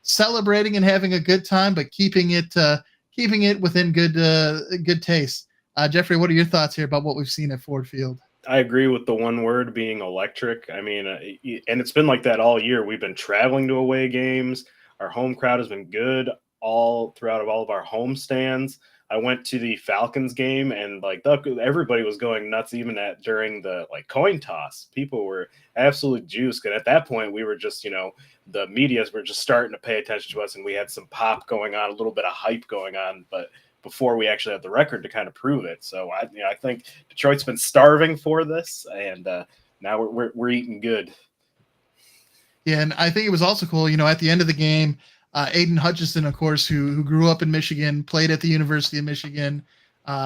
celebrating and having a good time, but keeping it within good taste. Jeffrey, what are your thoughts here about what we've seen at Ford Field? I agree with the one word being electric. I mean, and it's been like that all year. We've been traveling to away games. Our home crowd has been good all throughout all of our home stands. I went to the Falcons game, and everybody was going nuts, even during the coin toss. People were absolutely juiced. And at that point, we were just, the medias were just starting to pay attention to us, and we had some pop going on, a little bit of hype going on, but before we actually had the record to kind of prove it. So I think Detroit's been starving for this, and now we're eating good. Yeah, and I think it was also cool, at the end of the game, Aiden Hutchinson, of course, who grew up in Michigan, played at the University of Michigan.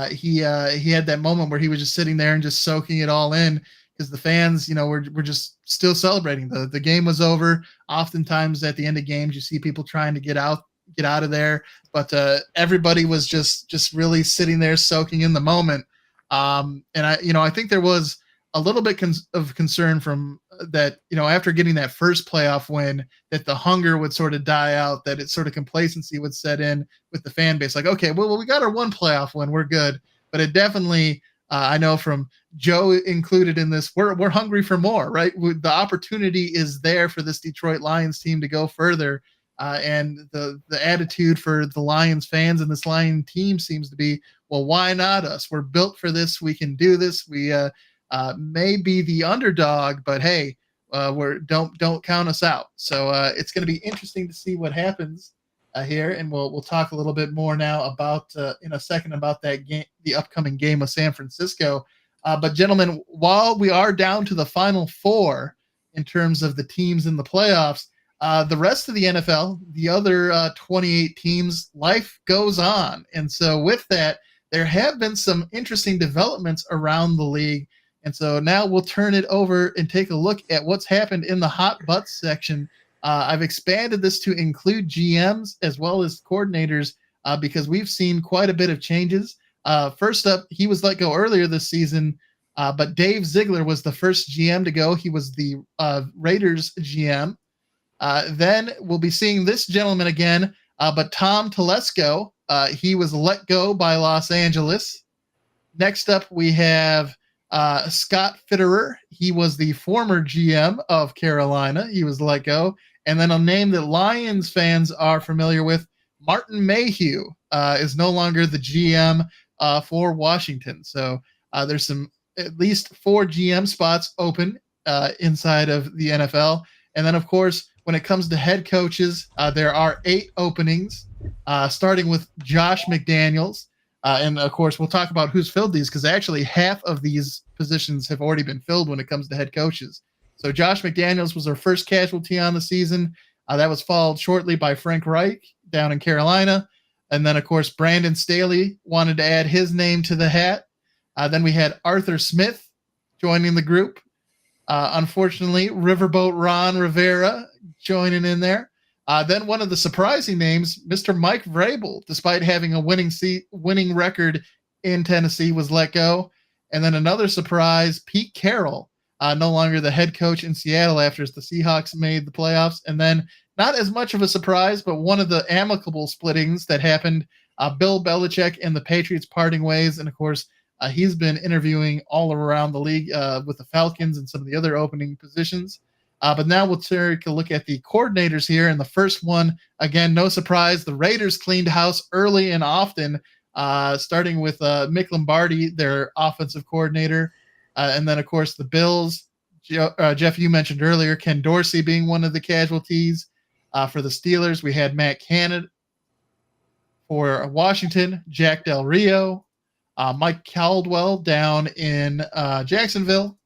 He had that moment where he was just sitting there and just soaking it all in, because the fans, were just still celebrating. The game was over. Oftentimes at the end of games, you see people trying to get out of there, but everybody was just really sitting there soaking in the moment. And I think there was a little bit of concern from that, after getting that first playoff win, that the hunger would sort of die out, that it sort of complacency would set in with the fan base. Like, okay, well, we got our one playoff win, we're good. But it definitely, I know from Joe included in this, we're hungry for more, right? The opportunity is there for this Detroit Lions team to go further. And the attitude for the Lions fans and this Lion team seems to be, well, why not us? We're built for this. We can do this. We may be the underdog, but hey, don't count us out. So it's going to be interesting to see what happens here, and we'll talk a little bit more now about in a second about that game, the upcoming game with San Francisco. But gentlemen, while we are down to the final four in terms of the teams in the playoffs, the rest of the NFL, the other 28 teams, life goes on. And so with that, there have been some interesting developments around the league. And so now we'll turn it over and take a look at what's happened in the hot butts section. I've expanded this to include GMs as well as coordinators because we've seen quite a bit of changes. First up, he was let go earlier this season, but Dave Ziegler was the first GM to go. He was the Raiders GM. Then we'll be seeing this gentleman again, but Tom Telesco, he was let go by Los Angeles. Next up, we have Scott Fitterer. He was the former GM of Carolina. He was let go. And then a name that Lions fans are familiar with, Martin Mayhew, is no longer the GM for Washington. So there's at least 4 GM spots open inside of the NFL. And then, of course, when it comes to head coaches, there are 8 openings, starting with Josh McDaniels. And, of course, we'll talk about who's filled these, because actually half of these positions have already been filled when it comes to head coaches. So Josh McDaniels was our first casualty on the season. That was followed shortly by Frank Reich down in Carolina. And then, of course, Brandon Staley wanted to add his name to the hat. Then we had Arthur Smith joining the group. Unfortunately, Riverboat Ron Rivera joining in there. Then one of the surprising names, Mr. Mike Vrabel, despite having a winning record in Tennessee, was let go. And then another surprise, Pete Carroll, no longer the head coach in Seattle after the Seahawks made the playoffs. And then not as much of a surprise, but one of the amicable splittings that happened. Bill Belichick and the Patriots parting ways, and of course, he's been interviewing all around the league with the Falcons and some of the other opening positions. But now we'll take a look at the coordinators here. And the first one, again, no surprise, the Raiders cleaned house early and often, starting with Mick Lombardi, their offensive coordinator. And then, of course, the Bills, Jeff, you mentioned earlier, Ken Dorsey being one of the casualties. For the Steelers, we had Matt Canada. For Washington, Jack Del Rio, Mike Caldwell down in Jacksonville,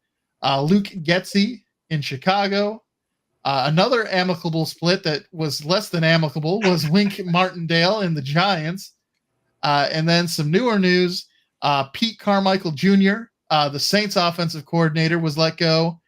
Luke Getsy in Chicago. Another amicable split that was less than amicable was Wink Martindale in the Giants. And then some newer news, Pete Carmichael Jr., the Saints offensive coordinator, was let go.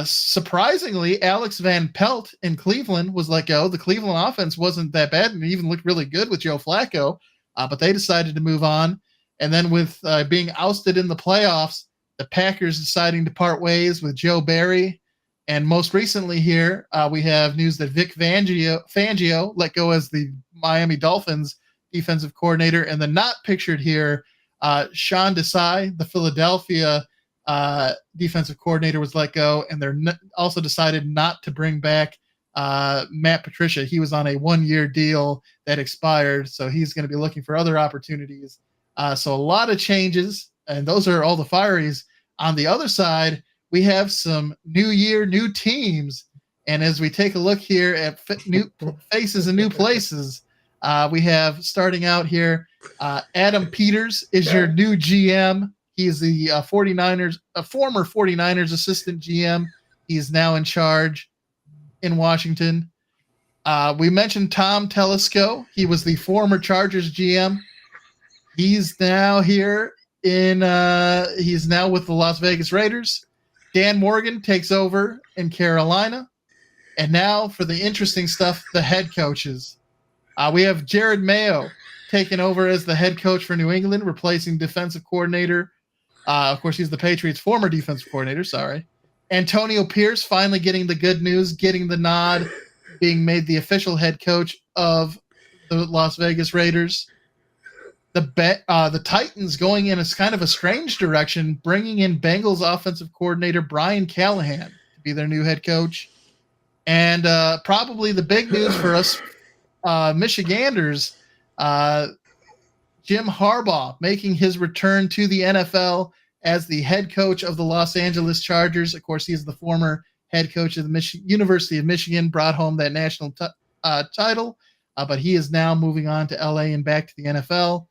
Surprisingly, Alex Van Pelt in Cleveland was let go. The Cleveland offense wasn't that bad and even looked really good with Joe Flacco, but they decided to move on. And then with being ousted in the playoffs, the Packers deciding to part ways with Joe Barry. And most recently here, we have news that Vic Fangio let go as the Miami Dolphins defensive coordinator. And then not pictured here, Sean Desai, the Philadelphia defensive coordinator, was let go, and they're also decided not to bring back Matt Patricia. He was on a 1-year deal that expired, so he's going to be looking for other opportunities. So a lot of changes, and those are all the fireys. On the other side, we have some new year, new teams, and as we take a look here at new faces and new places, we have starting out here, Adam Peters is your new GM. He is the 49ers, a former 49ers assistant GM. He is now in charge in Washington. We mentioned Tom Telesco. He was the former Chargers GM. He's now here he's now with the Las Vegas Raiders. Dan Morgan takes over in Carolina. And now for the interesting stuff, the head coaches. We have Jared Mayo taking over as the head coach for New England, replacing defensive coordinator. Of course, he's the Patriots' former defensive coordinator. Sorry. Antonio Pierce finally getting the good news, getting the nod, being made the official head coach of the Las Vegas Raiders. The Titans going in a kind of a strange direction, bringing in Bengals offensive coordinator Brian Callahan to be their new head coach. And probably the big news for us Michiganders, Jim Harbaugh making his return to the NFL as the head coach of the Los Angeles Chargers. Of course, he is the former head coach of the University of Michigan, brought home that national title, but he is now moving on to LA and back to the NFL.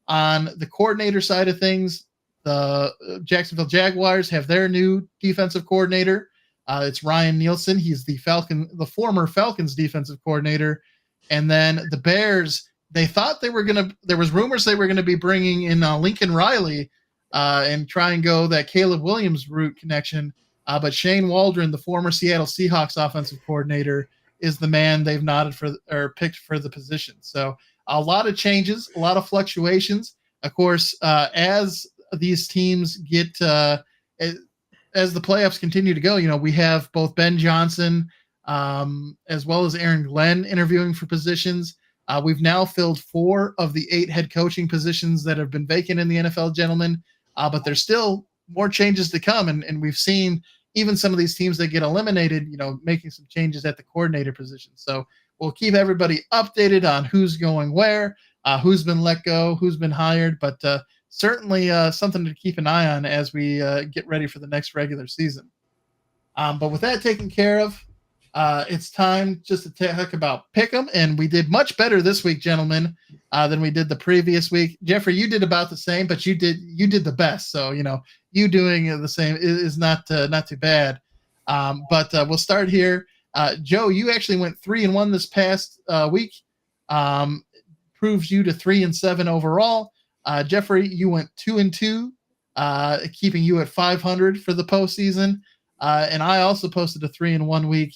On the coordinator side of things, the Jacksonville Jaguars have their new defensive coordinator. It's Ryan Nielsen. He's the former Falcons defensive coordinator. And then the Bears, they thought there was rumors they were going to be bringing in Lincoln Riley and try and go that Caleb Williams route connection. But Shane Waldron, the former Seattle Seahawks offensive coordinator, is the man they've picked for the position. So a lot of changes, a lot of fluctuations. Of course, as these teams get as the playoffs continue to go, we have both Ben Johnson as well as Aaron Glenn interviewing for positions. We've now filled 4 of the 8 head coaching positions that have been vacant in the NFL, gentlemen. But there's still more changes to come. And we've seen even some of these teams that get eliminated, making some changes at the coordinator position. So we'll keep everybody updated on who's going where, who's been let go, who's been hired. But certainly something to keep an eye on as we get ready for the next regular season. But with that taken care of, it's time just to talk about Pick'em, and we did much better this week, gentlemen, than we did the previous week. Jeffrey, you did about the same, but you did the best. So you doing the same is not too bad. But we'll start here. Joe, you actually went 3-1 this past week. Proves you to 3-7 overall. Jeffrey, you went 2-2, keeping you at 500 for the postseason. And I also posted a 3-1 week,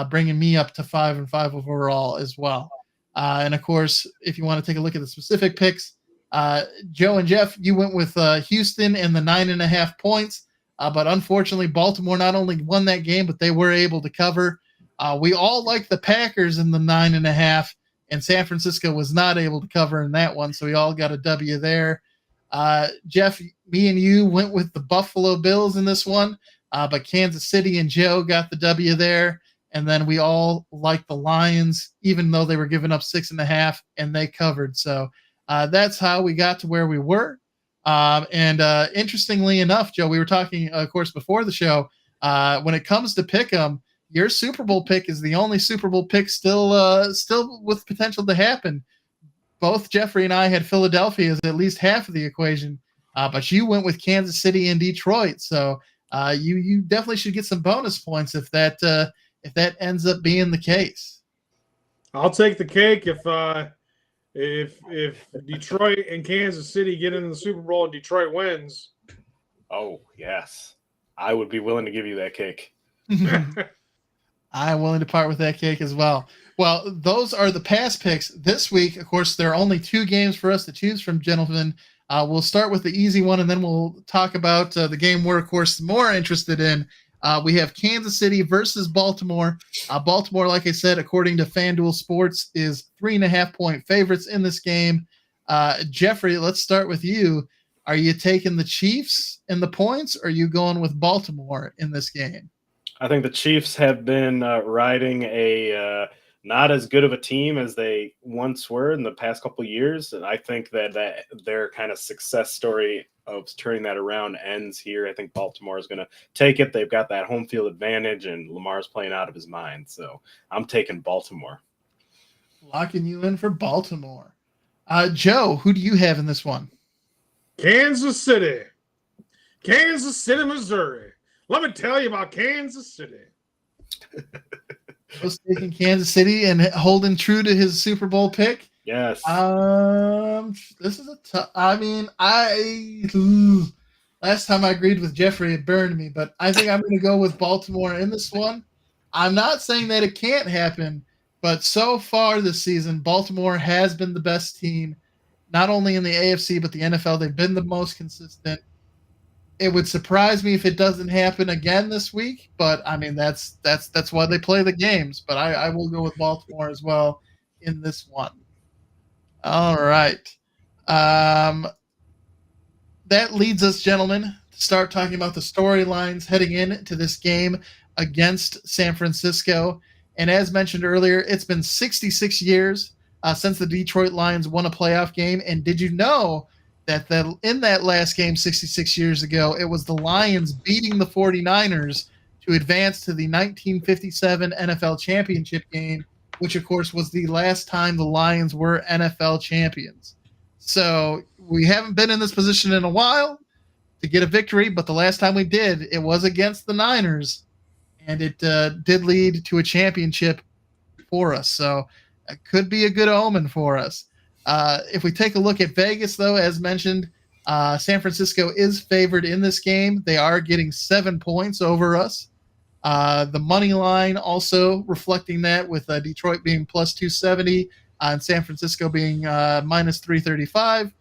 bringing me up to 5-5 overall as well. And of course, if you want to take a look at the specific picks, Joe and Jeff, you went with Houston and the 9.5 points. But unfortunately, Baltimore not only won that game, but they were able to cover. We all like the Packers in the 9.5, and San Francisco was not able to cover in that one, so we all got a W there. Jeff, me and you went with the Buffalo Bills in this one, but Kansas City and Joe got the W there. And then we all liked the Lions, even though they were giving up 6.5, and they covered. So that's how we got to where we were. And interestingly enough, Joe, we were talking, of course, before the show. When it comes to pick 'em, your Super Bowl pick is the only Super Bowl pick still with potential to happen. Both Jeffrey and I had Philadelphia as at least half of the equation, but you went with Kansas City and Detroit. So you definitely should get some bonus points if that ends up being the case. I'll take the cake if Detroit and Kansas City get into the Super Bowl and Detroit wins. Oh, yes. I would be willing to give you that cake. I'm willing to part with that cake as well. Well, those are the past picks. This week, of course, there are only 2 games for us to choose from, gentlemen. We'll start with the easy one, and then we'll talk about the game we're, of course, more interested in. We have Kansas City versus Baltimore. Baltimore, like I said, according to FanDuel Sports, is 3.5-point favorites in this game. Jeffrey, let's start with you. Are you taking the Chiefs in the points, or are you going with Baltimore in this game? I think the Chiefs have been riding a not as good of a team as they once were in the past couple of years. And I think that their kind of success story of turning that around ends here. I think Baltimore is going to take it. They've got that home field advantage, and Lamar's playing out of his mind. So I'm taking Baltimore. Locking you in for Baltimore. Joe, who do you have in this one? Kansas City, Missouri. Let me tell you about Kansas City. Was taking Kansas City and holding true to his Super Bowl pick. Yes. This is a tough. I mean, last time I agreed with Jeffrey, it burned me, but I think I'm going to go with Baltimore in this one. I'm not saying that it can't happen, but so far this season, Baltimore has been the best team, not only in the AFC but the NFL. They've been the most consistent. It would surprise me if it doesn't happen again this week, but I mean that's why they play the games. But I will go with Baltimore as well in this one. All right. That leads us, gentlemen, to start talking about the storylines heading into this game against San Francisco. And as mentioned earlier, it's been 66 years since the Detroit Lions won a playoff game. And did you know that in that last game 66 years ago, it was the Lions beating the 49ers to advance to the 1957 NFL Championship game, which, of course, was the last time the Lions were NFL champions. So we haven't been in this position in a while to get a victory, but the last time we did, it was against the Niners, and it did lead to a championship for us. So it could be a good omen for us. If we take a look at Vegas, though, as mentioned, San Francisco is favored in this game. They are getting 7 points over us. The money line also reflecting that, with Detroit being plus 270 and San Francisco being minus 335.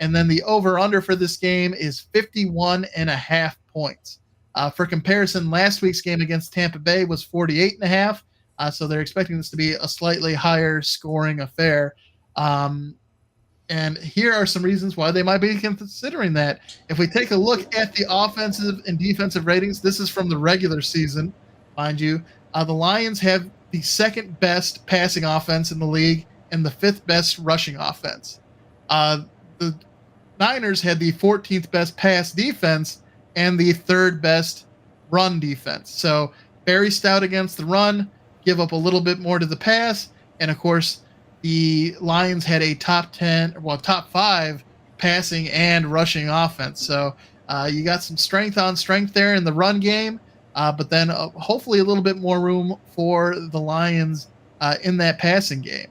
And then the over-under for this game is 51.5 points. For comparison, last week's game against Tampa Bay was 48.5. So they're expecting this to be a slightly higher scoring affair. And here are some reasons why they might be considering that. If we take a look at the offensive and defensive ratings, this is from the regular season, mind you. The Lions have the 2nd best passing offense in the league and the 5th best rushing offense. The Niners had the 14th best pass defense and the 3rd best run defense. So very stout against the run, give up a little bit more to the pass, and of course, the Lions had a top 5 passing and rushing offense. So you got some strength on strength there in the run game, but then hopefully a little bit more room for the Lions in that passing game.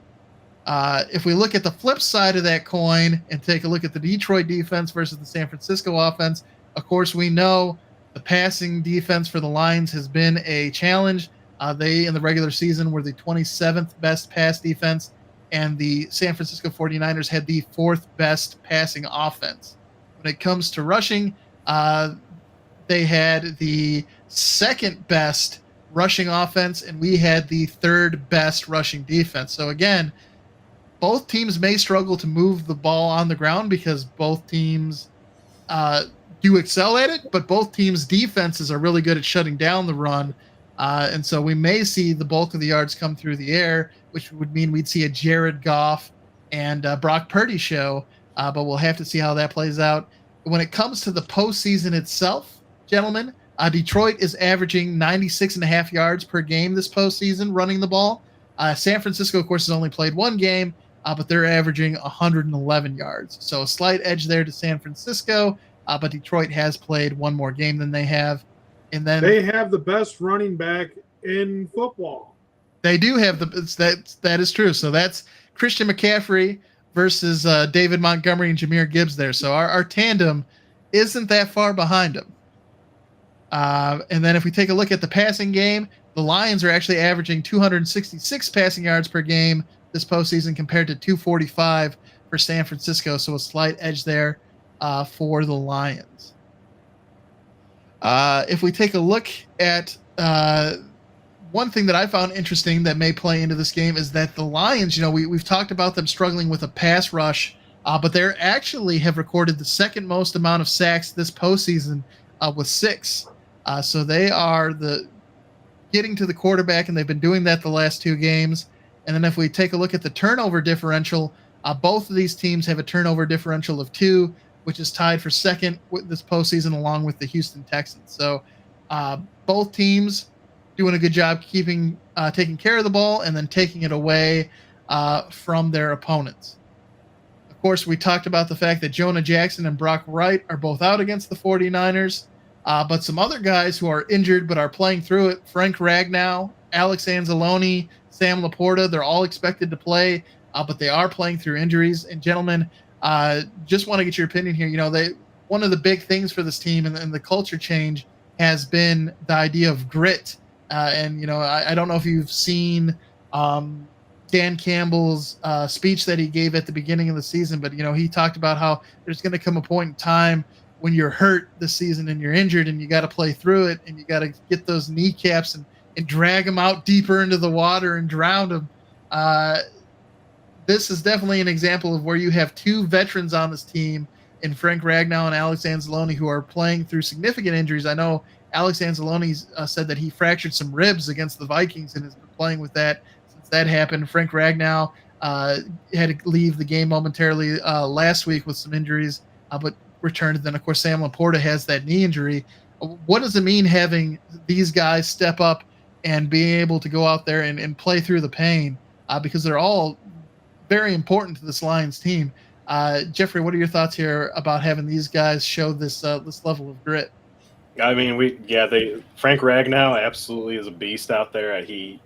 If we look at the flip side of that coin and take a look at the Detroit defense versus the San Francisco offense, of course, we know the passing defense for the Lions has been a challenge. They, in the regular season, were the 27th best pass defense, and the San Francisco 49ers had the 4th best passing offense. When it comes to rushing, they had the 2nd best rushing offense, and we had the third best rushing defense. So again, both teams may struggle to move the ball on the ground because both teams do excel at it, but both teams' defenses are really good at shutting down the run. And so we may see the bulk of the yards come through the air, which would mean we'd see a Jared Goff and Brock Purdy show, but we'll have to see how that plays out. When it comes to the postseason itself, gentlemen, Detroit is averaging 96.5 yards per game this postseason running the ball. San Francisco, of course, has only played one game, but they're averaging 111 yards. So a slight edge there to San Francisco, but Detroit has played one more game than they have. And then they have the best running back in football. They do have that is true. So that's Christian McCaffrey versus David Montgomery and Jahmyr Gibbs there. So our tandem isn't that far behind them. And then if we take a look at the passing game, the Lions are actually averaging 266 passing yards per game this postseason compared to 245 for San Francisco. So a slight edge there for the Lions. If we take a look at one thing that I found interesting that may play into this game is that the Lions, we've talked about them struggling with a pass rush, but they actually have recorded the second most amount of sacks this postseason with 6. So they are getting to the quarterback, and they've been doing that the last 2 games. And then if we take a look at the turnover differential, both of these teams have a turnover differential of 2, which is tied for second with this postseason along with the Houston Texans. So both teams doing a good job taking care of the ball and then taking it away from their opponents. Of course, we talked about the fact that Jonah Jackson and Brock Wright are both out against the 49ers, but some other guys who are injured but are playing through it, Frank Ragnow, Alex Anzalone, Sam Laporta, they're all expected to play, but they are playing through injuries. And gentlemen, just want to get your opinion here. One of the big things for this team and the culture change has been the idea of grit. I don't know if you've seen Dan Campbell's speech that he gave at the beginning of the season, but he talked about how there's going to come a point in time when you're hurt this season and you're injured and you got to play through it and you got to get those kneecaps and drag them out deeper into the water and drown them. This is definitely an example of where you have 2 veterans on this team in Frank Ragnow and Alex Anzalone who are playing through significant injuries. I know Alex Anzalone said that he fractured some ribs against the Vikings and has been playing with that since that happened. Frank Ragnow had to leave the game momentarily last week with some injuries, but returned. And then, of course, Sam Laporta has that knee injury. What does it mean having these guys step up and being able to go out there and play through the pain? Because they're all very important to this Lions team. Jeffrey, what are your thoughts here about having these guys show this level of grit? I mean, Frank Ragnow absolutely is a beast out there. He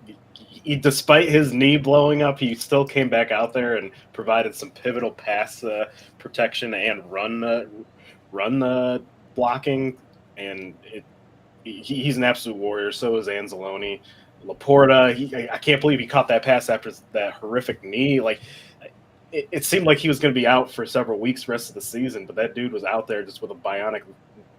despite his knee blowing up, he still came back out there and provided some pivotal pass protection and run blocking, and he's an absolute warrior. So is Anzalone. Laporta, I can't believe he caught that pass after that horrific knee. Like, it seemed like he was going to be out for several weeks rest of the season, but that dude was out there just with a bionic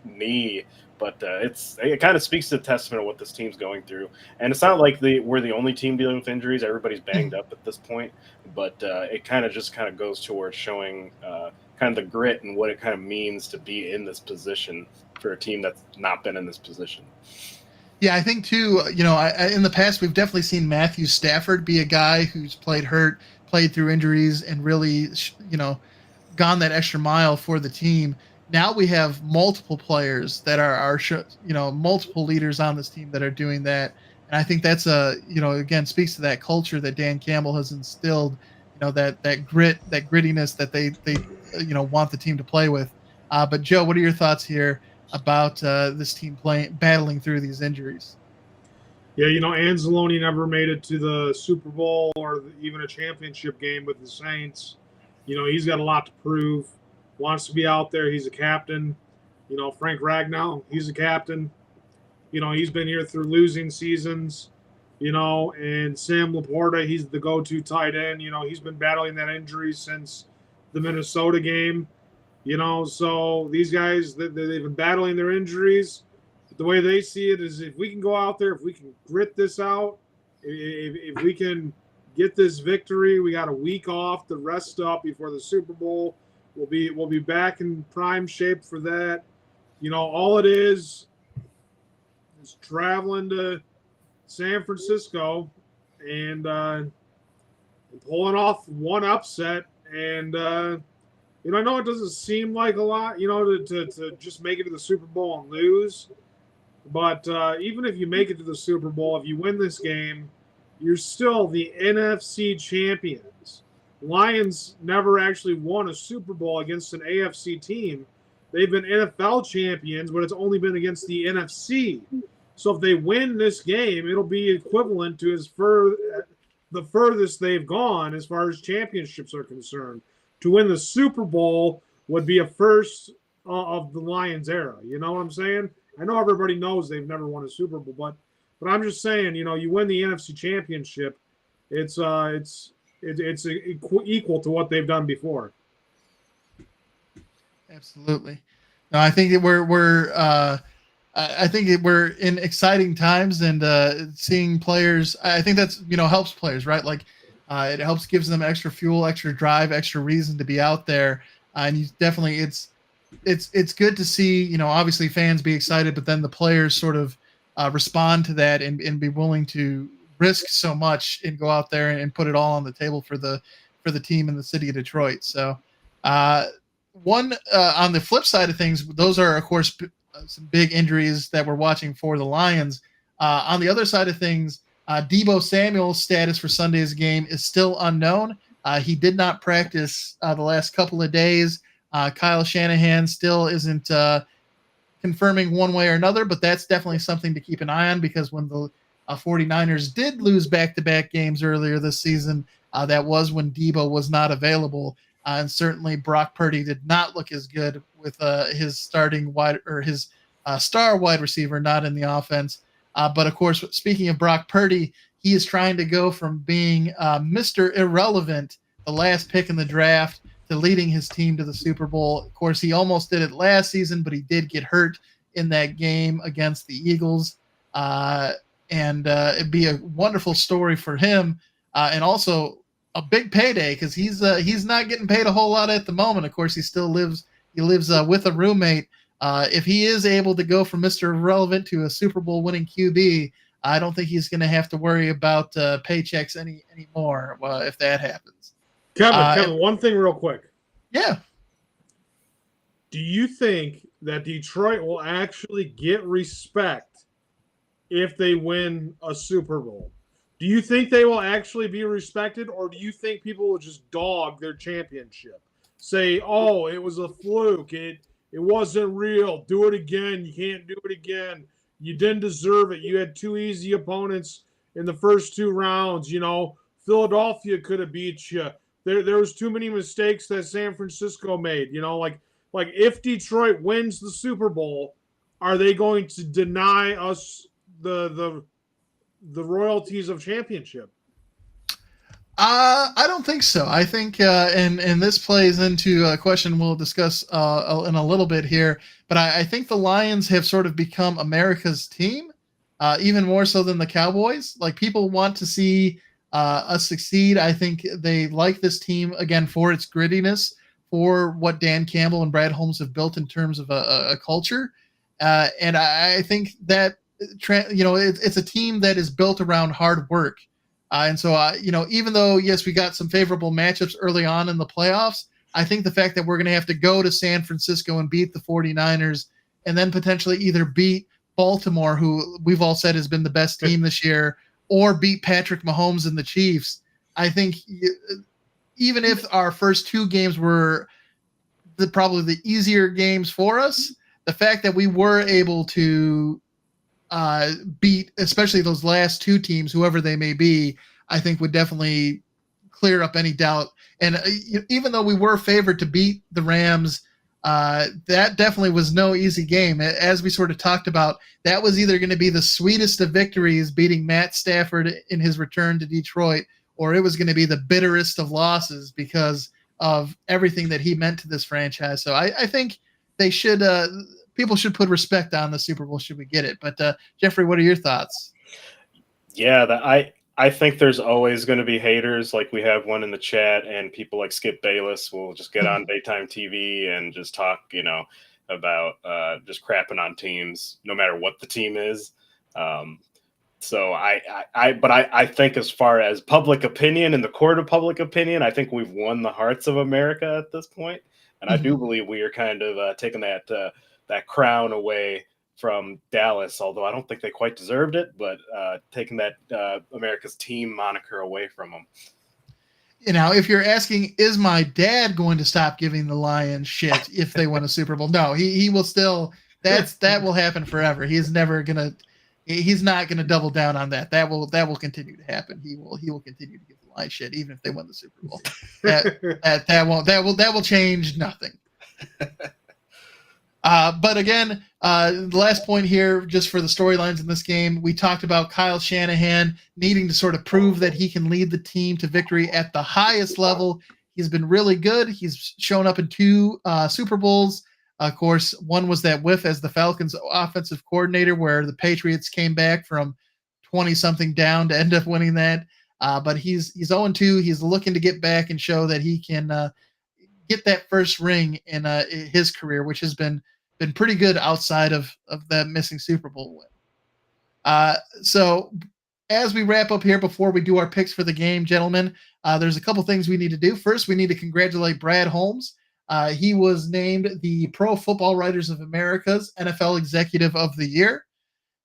knee. But it kind of speaks to the testament of what this team's going through. And it's not like we're the only team dealing with injuries. Everybody's banged up at this point. But it kind of goes towards showing kind of the grit and what it kind of means to be in this position for a team that's not been in this position. Yeah, I think too, in the past, we've definitely seen Matthew Stafford be a guy who's played hurt, played through injuries, and really, gone that extra mile for the team. Now we have multiple players that are multiple leaders on this team that are doing that. And I think that's again, speaks to that culture that Dan Campbell has instilled, that grit, that grittiness that they want the team to play with. But Joe, what are your thoughts here about this team battling through these injuries? Yeah, Anzalone never made it to the Super Bowl or even a championship game with the Saints. He's got a lot to prove. Wants to be out there. He's a captain. Frank Ragnow, he's a captain. He's been here through losing seasons. And Sam Laporta, he's the go-to tight end. He's been battling that injury since the Minnesota game. So these guys, they've been battling their injuries. the way they see it is if we can go out there, if we can grit this out, if we can get this victory, we got a week off to rest up before the Super Bowl. We'll be back in prime shape for that. You know, all it is traveling to San Francisco and pulling off one upset. And you know, I know it doesn't seem like a lot, you know, to just make it to the Super Bowl and lose. But even if you make it to the Super Bowl, if you win this game, you're still the NFC champions. Lions never actually won a Super Bowl against an AFC team. They've been NFL champions, but it's only been against the NFC. So if they win this game, it'll be equivalent to the furthest they've gone as far as championships are concerned. To win the Super Bowl would be a first of the Lions era. You know what I'm saying? I know everybody knows they've never won a Super Bowl, but I'm just saying, you know, you win the NFC Championship, it's equal to what they've done before. Absolutely. No, I think that we're in exciting times, and seeing players. I think that's, you know, helps players, right? Like it helps, gives them extra fuel, extra drive, extra reason to be out there. And you definitely, it's good to see, you know, obviously fans be excited, but then the players sort of respond to that and be willing to risk so much and go out there and put it all on the table for the team in the city of Detroit. So on the flip side of things, those are of course some big injuries that we're watching for the Lions. On the other side of things, Deebo Samuel's status for Sunday's game is still unknown. He did not practice the last couple of days. Kyle Shanahan still isn't confirming one way or another, but that's definitely something to keep an eye on, because when the 49ers did lose back-to-back games earlier this season, that was when Deebo was not available. And certainly Brock Purdy did not look as good with his starting his star wide receiver not in the offense. But of course, speaking of Brock Purdy, he is trying to go from being Mr. Irrelevant, the last pick in the draft, to leading his team to the Super Bowl. Of course, he almost did it last season, but he did get hurt in that game against the Eagles. And it'd be a wonderful story for him, and also a big payday, because he's not getting paid a whole lot at the moment. Of course, he lives with a roommate. If he is able to go from Mr. Irrelevant to a Super Bowl winning QB, I don't think he's going to have to worry about paychecks anymore if that happens. Kevin, one thing real quick. Yeah. Do you think that Detroit will actually get respect if they win a Super Bowl? Do you think they will actually be respected, or do you think people will just dog their championship? Say, oh, it was a fluke. It wasn't real. Do it again. You can't do it again. You didn't deserve it. You had two easy opponents in the first two rounds. You know, Philadelphia could have beat you. There was too many mistakes that San Francisco made. You know, like if Detroit wins the Super Bowl, are they going to deny us the royalties of championship? I don't think so. I think, and this plays into a question we'll discuss in a little bit here, but I think the Lions have sort of become America's team, even more so than the Cowboys. Like, people want to see us succeed. I think they like this team, again, for its grittiness, for what Dan Campbell and Brad Holmes have built in terms of a culture. And I think that, it's a team that is built around hard work. And so, even though, yes, we got some favorable matchups early on in the playoffs, I think the fact that we're going to have to go to San Francisco and beat the 49ers, and then potentially either beat Baltimore, who we've all said has been the best team this year, or beat Patrick Mahomes and the Chiefs. I think even if our first two games were probably the easier games for us, the fact that we were able to beat, especially those last two teams, whoever they may be, I think would definitely clear up any doubt. And even though we were favored to beat the Rams, that definitely was no easy game. As we sort of talked about, that was either going to be the sweetest of victories, beating Matt Stafford in his return to Detroit, or it was going to be the bitterest of losses because of everything that he meant to this franchise. So I think they should people should put respect on the Super Bowl should we get it. But Jeffrey, what are your thoughts? Yeah, I think there's always going to be haters. Like we have one in the chat, and people like Skip Bayless will just get on daytime TV and just talk, about just crapping on teams, no matter what the team is. So I think as far as public opinion in the court of public opinion, I think we've won the hearts of America at this point. And I do believe we are kind of taking that crown away from Dallas, although I don't think they quite deserved it, but taking that America's team moniker away from them. If you're asking, is my dad going to stop giving the Lions shit if they win a Super Bowl? No, he will still. That will happen forever. He's not gonna double down on that. That will continue to happen. He will continue to give the Lions shit even if they win the Super Bowl. That will change nothing. But again, the last point here, just for the storylines in this game, we talked about Kyle Shanahan needing to sort of prove that he can lead the team to victory at the highest level. He's been really good. He's shown up in 2 Super Bowls. Of course, one was that whiff as the Falcons offensive coordinator where the Patriots came back from 20-something down to end up winning that. But he's 0-2. He's looking to get back and show that he can get that first ring in his career, which has been pretty good outside of that missing Super Bowl win. So as we wrap up here, before we do our picks for the game, gentlemen, there's a couple things we need to do. First, we need to congratulate Brad Holmes. He was named the Pro Football Writers of America's NFL Executive of the Year.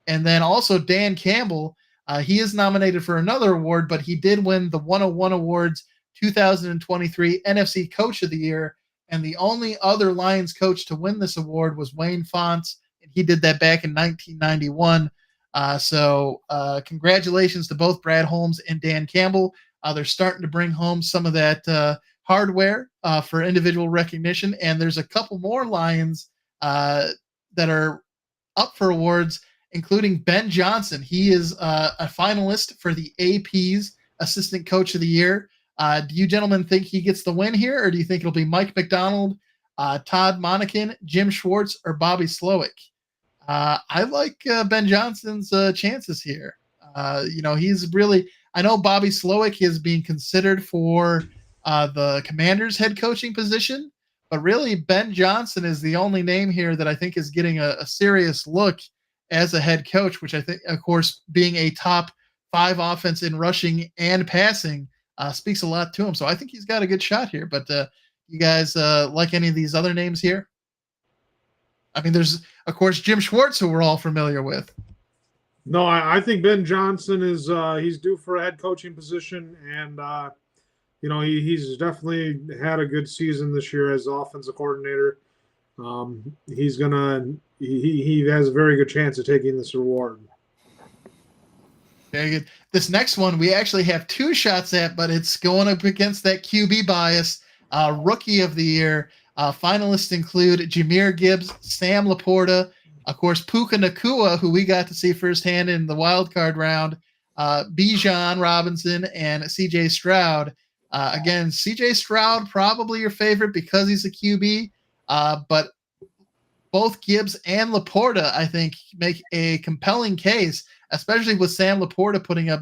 And then also Dan Campbell, he is nominated for another award, but he did win the 101 Awards 2023 NFC Coach of the Year. And the only other Lions coach to win this award was Wayne Fontes, and he did that back in 1991. So congratulations to both Brad Holmes and Dan Campbell. They're starting to bring home some of that hardware for individual recognition, and there's a couple more Lions that are up for awards, including Ben Johnson. He is a finalist for the AP's Assistant Coach of the Year. Do you gentlemen think he gets the win here, or do you think it'll be Mike McDonald, Todd Monken, Jim Schwartz, or Bobby Slowick? I like Ben Johnson's chances here. He's really – I know Bobby Slowick is being considered for the Commanders' head coaching position, but really Ben Johnson is the only name here that I think is getting a serious look as a head coach, which I think, of course, being a top 5 offense in rushing and passing – speaks a lot to him. So I think he's got a good shot here. But you guys like any of these other names here? I mean, there's, of course, Jim Schwartz, who we're all familiar with. No, I think Ben Johnson is he's due for a head coaching position. And, he's definitely had a good season this year as offensive coordinator. He has a very good chance of taking this award. Very good. This next one we actually have 2 shots at, but it's going up against that QB bias. Rookie of the Year. Finalists include Jahmyr Gibbs, Sam Laporta, of course, Puka Nacua, who we got to see firsthand in the wild card round, Bijan Robinson, and CJ Stroud. Again, CJ Stroud probably your favorite because he's a QB, but both Gibbs and Laporta, I think, make a compelling case, especially with Sam Laporta putting up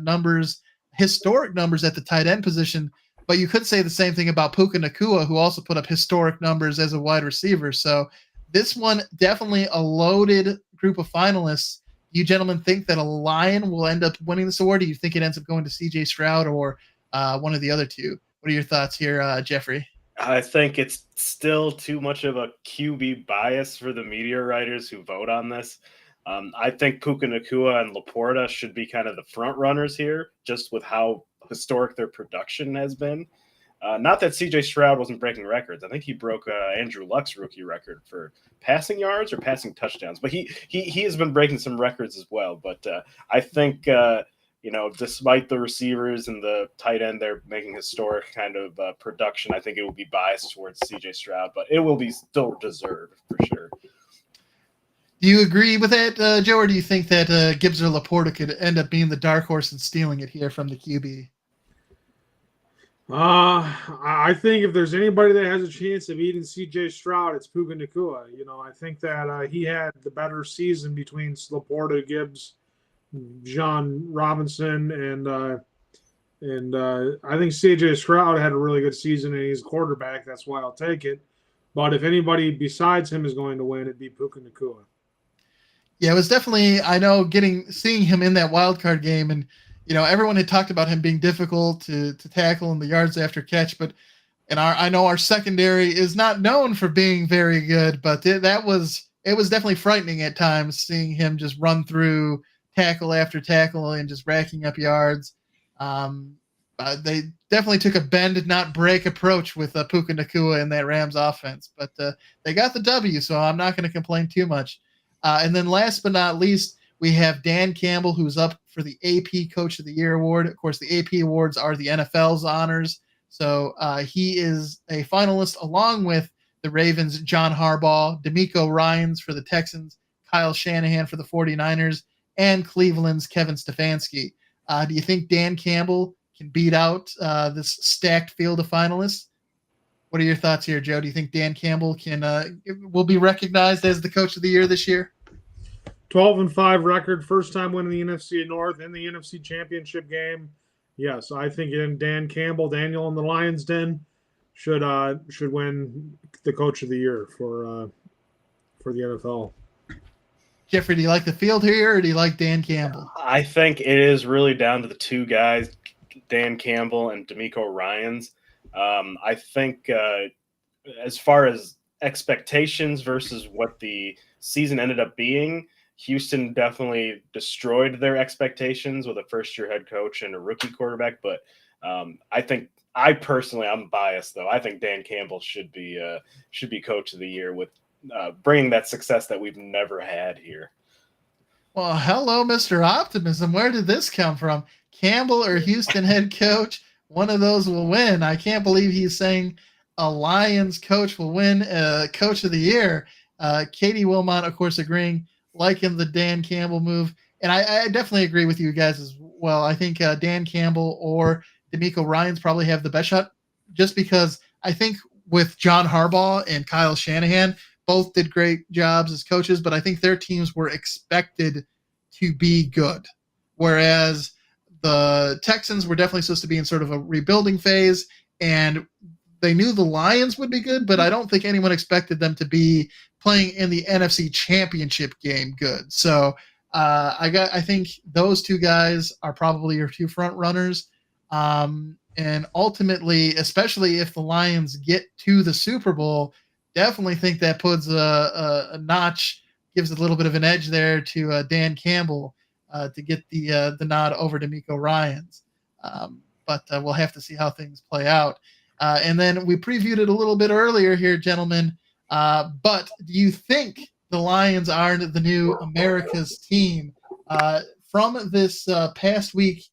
historic numbers at the tight end position. But you could say the same thing about Puka Nacua, who also put up historic numbers as a wide receiver. So this one, definitely a loaded group of finalists. Do you gentlemen think that a Lion will end up winning this award? Do you think it ends up going to CJ Stroud or one of the other two? What are your thoughts here, Jeffrey? I think it's still too much of a QB bias for the media writers who vote on this. I think Puka Nacua and Laporta should be kind of the front runners here, just with how historic their production has been. Not that CJ Stroud wasn't breaking records. I think he broke Andrew Luck's rookie record for passing yards or passing touchdowns. But he has been breaking some records as well. But I think, despite the receivers and the tight end, they're making historic kind of production. I think it will be biased towards CJ Stroud, but it will be still deserved for sure. Do you agree with that, Joe, or do you think that Gibbs or Laporta could end up being the dark horse and stealing it here from the QB? I think if there's anybody that has a chance of beating C.J. Stroud, it's Puka Nacua. I think that he had the better season between Laporta, Gibbs, John Robinson, and I think C.J. Stroud had a really good season, and he's a quarterback. That's why I'll take it. But if anybody besides him is going to win, it'd be Puka Nacua. Yeah, it was definitely, I know, seeing him in that wild card game, and everyone had talked about him being difficult to tackle in the yards after catch, but I know our secondary is not known for being very good, but it was definitely frightening at times seeing him just run through tackle after tackle and just racking up yards. They definitely took a bend not break approach with Puka Nacua in that Rams offense, but they got the W, so I'm not going to complain too much. And then last but not least, we have Dan Campbell, who's up for the AP Coach of the Year award. Of course, the AP awards are the NFL's honors. So he is a finalist along with the Ravens' John Harbaugh, DeMeco Ryans for the Texans, Kyle Shanahan for the 49ers, and Cleveland's Kevin Stefanski. Do you think Dan Campbell can beat out this stacked field of finalists? What are your thoughts here, Joe? Do you think Dan Campbell will be recognized as the Coach of the Year this year? 12-5 record, first time winning the NFC North in the NFC Championship game. Yes, I think Dan Campbell, Daniel in the Lions Den, should win the Coach of the Year for the NFL. Jeffrey, do you like the field here, or do you like Dan Campbell? I think it is really down to the two guys, Dan Campbell and DeMeco Ryans. I think as far as expectations versus what the season ended up being, Houston definitely destroyed their expectations with a first-year head coach and a rookie quarterback. But I'm biased though. I think Dan Campbell should be Coach of the Year with bringing that success that we've never had here. Well, hello, Mr. Optimism. Where did this come from? Campbell or Houston head coach? One of those will win. I can't believe he's saying a Lions coach will win Coach of the Year. Katie Wilmot, of course, agreeing, liking the Dan Campbell move. And I definitely agree with you guys as well. I think Dan Campbell or DeMeco Ryans probably have the best shot, just because I think with John Harbaugh and Kyle Shanahan, both did great jobs as coaches, but I think their teams were expected to be good. Whereas the Texans were definitely supposed to be in sort of a rebuilding phase, and they knew the Lions would be good, but I don't think anyone expected them to be playing in the NFC Championship game good. So I think those two guys are probably your two front runners. And ultimately, especially if the Lions get to the Super Bowl, definitely think that puts a notch, gives a little bit of an edge there to Dan Campbell to get the nod over to DeMeco Ryans. But we'll have to see how things play out. And then we previewed it a little bit earlier here, gentlemen. But do you think the Lions are the new America's team? From this past week,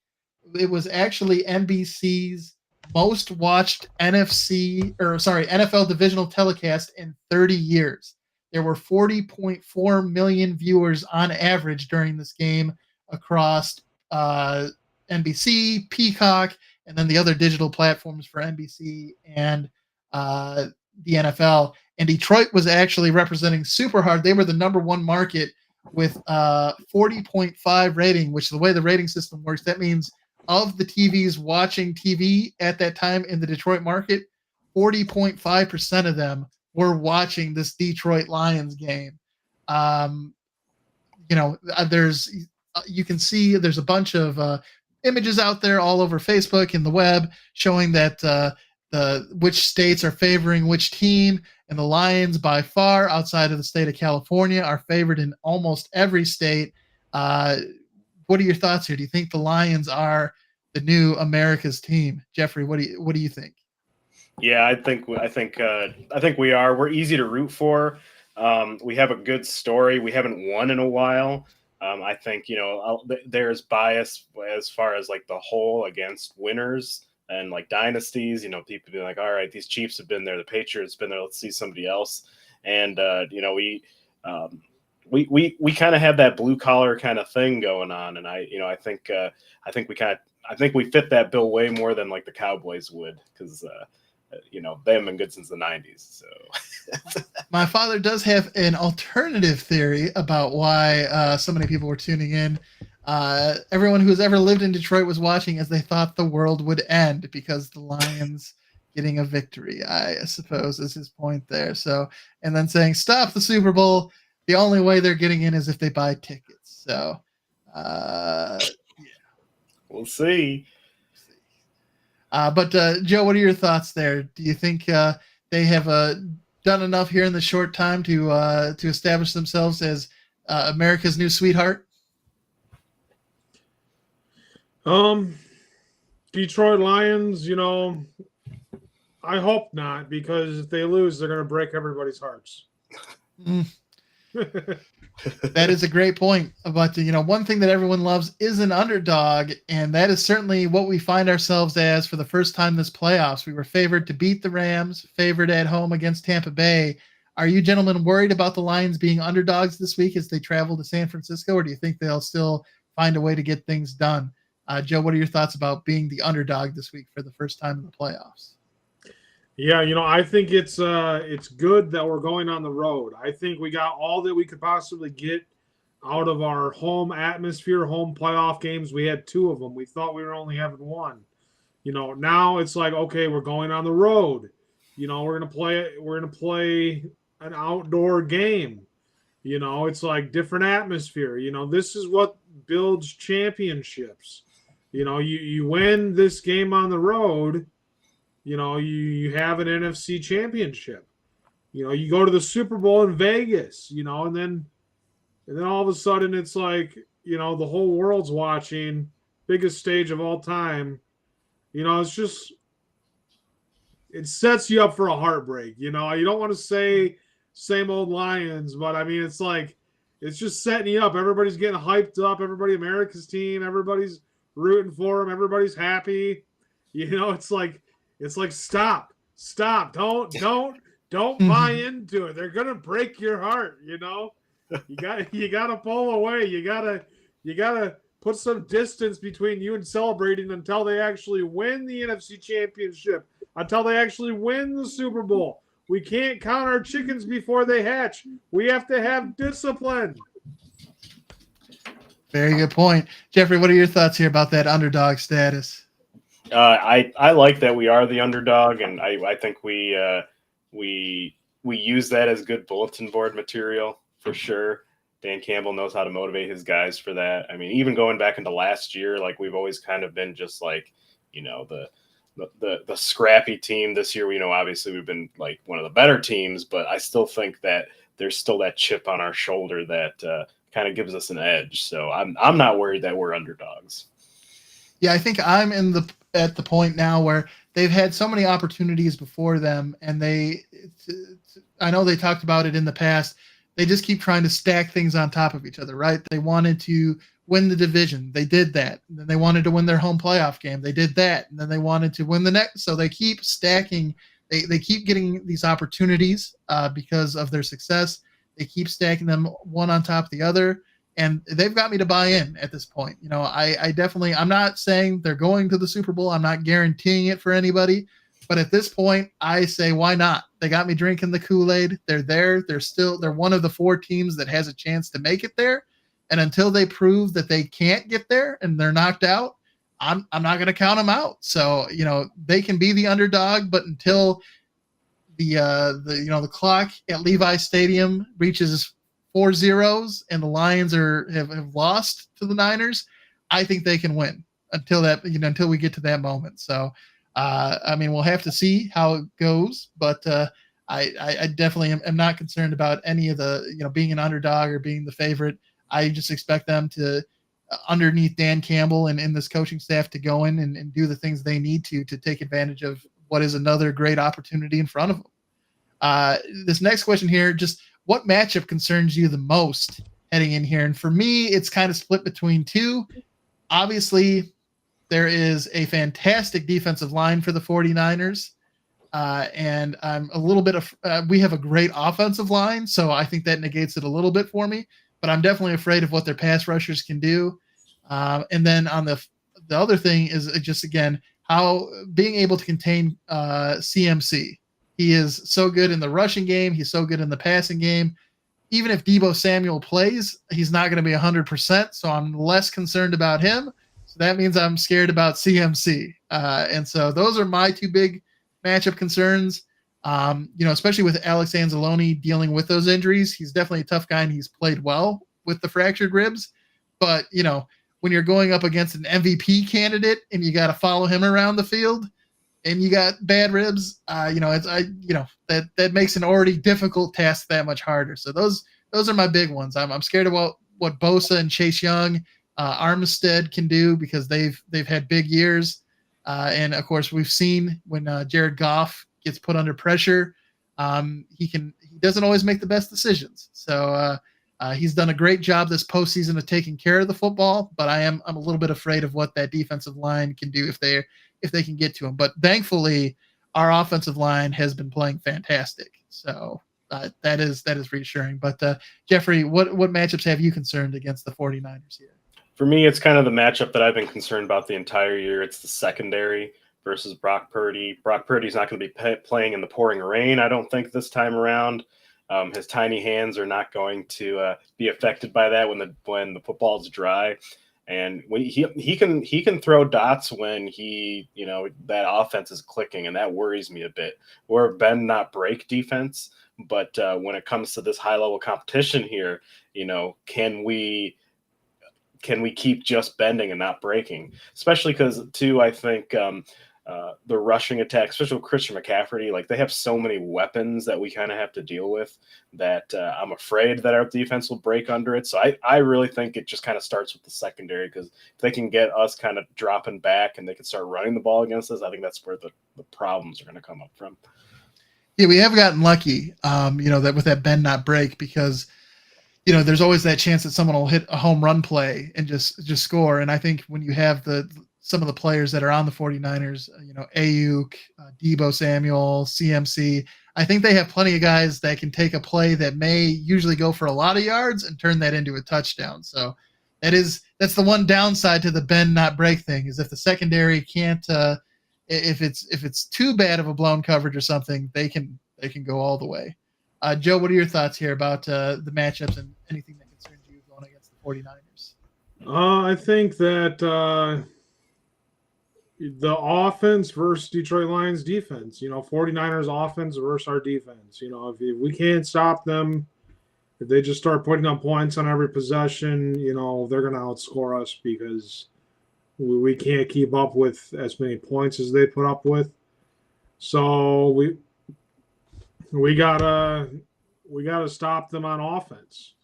it was actually NBC's most watched NFL divisional telecast in 30 years. There were 40.4 million viewers on average during this game across NBC, Peacock, and then the other digital platforms for NBC and the NFL. And Detroit was actually representing super hard. They were the number one market with 40.5 rating, which the way the rating system works, that means of the TVs watching TV at that time in the Detroit market, 40.5% of them were watching this Detroit Lions game. You can see there's a bunch of images out there all over Facebook and the web showing that which states are favoring which team, and the Lions by far outside of the state of California are favored in almost every state. What are your thoughts here? Do you think the Lions are the new America's team? Jeffrey, what do you think? Yeah, I think we are. We're easy to root for. We have a good story. We haven't won in a while. I think there's bias as far as like the whole against winners and like dynasties. People be like, all right, these Chiefs have been there, the Patriots been there. Let's see somebody else. And we kind of have that blue collar kind of thing going on, and I think we kind of I think we fit that bill way more than like the Cowboys would, because they haven't been good since the 90s. So my father does have an alternative theory about why so many people were tuning in. Everyone who has ever lived in Detroit was watching as they thought the world would end because the Lions getting a victory, I suppose, is his point there. So, and then saying, stop the Super Bowl. The only way they're getting in is if they buy tickets. So, yeah. We'll see. But Joe, what are your thoughts there? Do you think they have done enough here in the short time to establish themselves as America's new sweetheart? Detroit Lions, I hope not, because if they lose, they're going to break everybody's hearts. That is a great point. But one thing that everyone loves is an underdog, and that is certainly what we find ourselves as for the first time this playoffs. We were favored to beat the Rams, favored at home against Tampa Bay. Are you gentlemen worried about the Lions being underdogs this week as they travel to San Francisco, or do you think they'll still find a way to get things done? Joe, what are your thoughts about being the underdog this week for the first time in the playoffs? Yeah, I think it's good that we're going on the road. I think we got all that we could possibly get out of our home atmosphere, home playoff games. We had 2 of them. We thought we were only having 1. Now it's like, okay, we're going on the road. We're gonna play an outdoor game. It's like different atmosphere. This is what builds championships. You win this game on the road. You have an NFC Championship. You go to the Super Bowl in Vegas, and then all of a sudden it's like, the whole world's watching, biggest stage of all time. It's just, it sets you up for a heartbreak. You don't want to say same old Lions, but I mean, it's like, it's just setting you up. Everybody's getting hyped up. Everybody, America's team, everybody's rooting for them. Everybody's happy. It's like, stop, don't buy into it. They're gonna break your heart. You gotta pull away. You gotta put some distance between you and celebrating until they actually win the NFC Championship, until they actually win the Super Bowl. We can't count our chickens before they hatch. We have to have discipline. Very good point. Jeffrey, what are your thoughts here about that underdog status? I like that we are the underdog, and I think we use that as good bulletin board material for sure. Dan Campbell knows how to motivate his guys for that. I mean, even going back into last year, like we've always kind of been just like, the scrappy team. This year, obviously we've been like one of the better teams, but I still think that there's still that chip on our shoulder that kind of gives us an edge. So I'm not worried that we're underdogs. Yeah, I think I'm at the point now where they've had so many opportunities before them, and I know they talked about it in the past. They just keep trying to stack things on top of each other, right? They wanted to win the division. They did that. And then they wanted to win their home playoff game. They did that. And then they wanted to win the next. So they keep stacking. They keep getting these opportunities because of their success. They keep stacking them one on top of the other. And they've got me to buy in at this point. I'm not saying they're going to the Super Bowl. I'm not guaranteeing it for anybody. But at this point, I say, why not? They got me drinking the Kool-Aid. They're there. They're one of the 4 teams that has a chance to make it there. And until they prove that they can't get there and they're knocked out, I'm not going to count them out. So, they can be the underdog, but until the clock at Levi Stadium reaches 4 zeros and the Lions have lost to the Niners, I think they can win until we get to that moment. So, we'll have to see how it goes, but I definitely am not concerned about any of the, being an underdog or being the favorite. I just expect them to, underneath Dan Campbell and in this coaching staff, to go in and do the things they need to take advantage of what is another great opportunity in front of them. This next question here, just what matchup concerns you the most heading in here? And for me, it's kind of split between 2. Obviously, there is a fantastic defensive line for the 49ers. And I'm a little bit we have a great offensive line, so I think that negates it a little bit for me. But I'm definitely afraid of what their pass rushers can do. And then on the the other thing is just, again, how being able to contain CMC. He is so good in the rushing game. He's so good in the passing game. Even if Deebo Samuel plays, he's not going to be 100%. So I'm less concerned about him. So that means I'm scared about CMC. And so those are my two big matchup concerns. Especially with Alex Anzalone dealing with those injuries. He's definitely a tough guy, and he's played well with the fractured ribs. But, when you're going up against an MVP candidate and you got to follow him around the field and you got bad ribs, that makes an already difficult task that much harder. So those are my big ones. I'm scared about what Bosa and Chase Young, Armstead can do, because they've had big years. And of course we've seen when Jared Goff gets put under pressure, he doesn't always make the best decisions. So he's done a great job this postseason of taking care of the football, but I'm a little bit afraid of what that defensive line can do if they can get to him. But thankfully, our offensive line has been playing fantastic, so that is reassuring. But Jeffrey, what matchups have you concerned against the 49ers here? For me, it's kind of the matchup that I've been concerned about the entire year. It's the secondary versus Brock Purdy. Brock Purdy's not going to be playing in the pouring rain, I don't think, this time around. His tiny hands are not going to be affected by that when the football's dry, and when he can throw dots when that offense is clicking, and that worries me a bit. We're a bend not break defense, but when it comes to this high level competition here, can we keep just bending and not breaking? Especially because too, I think the rushing attack, especially with Christian McCaffrey, like they have so many weapons that we kind of have to deal with that I'm afraid that our defense will break under it. So I really think it just kind of starts with the secondary, because if they can get us kind of dropping back and they can start running the ball against us, I think that's where the problems are going to come up from. Yeah, we have gotten lucky, that with that bend not break, because there's always that chance that someone will hit a home run play and just score. And I think when you have some of the players that are on the 49ers, Ayuk, Deebo Samuel, CMC, I think they have plenty of guys that can take a play that may usually go for a lot of yards and turn that into a touchdown. So that's the one downside to the bend not break thing, is if the secondary can't, if it's too bad of a blown coverage or something, they can go all the way. Joe, what are your thoughts here about the matchups and anything that concerns you going against the 49ers? I think that the offense versus Detroit Lions defense, 49ers offense versus our defense. If we can't stop them, if they just start putting up points on every possession, they're going to outscore us, because we can't keep up with as many points as they put up with. So we gotta stop them on offense.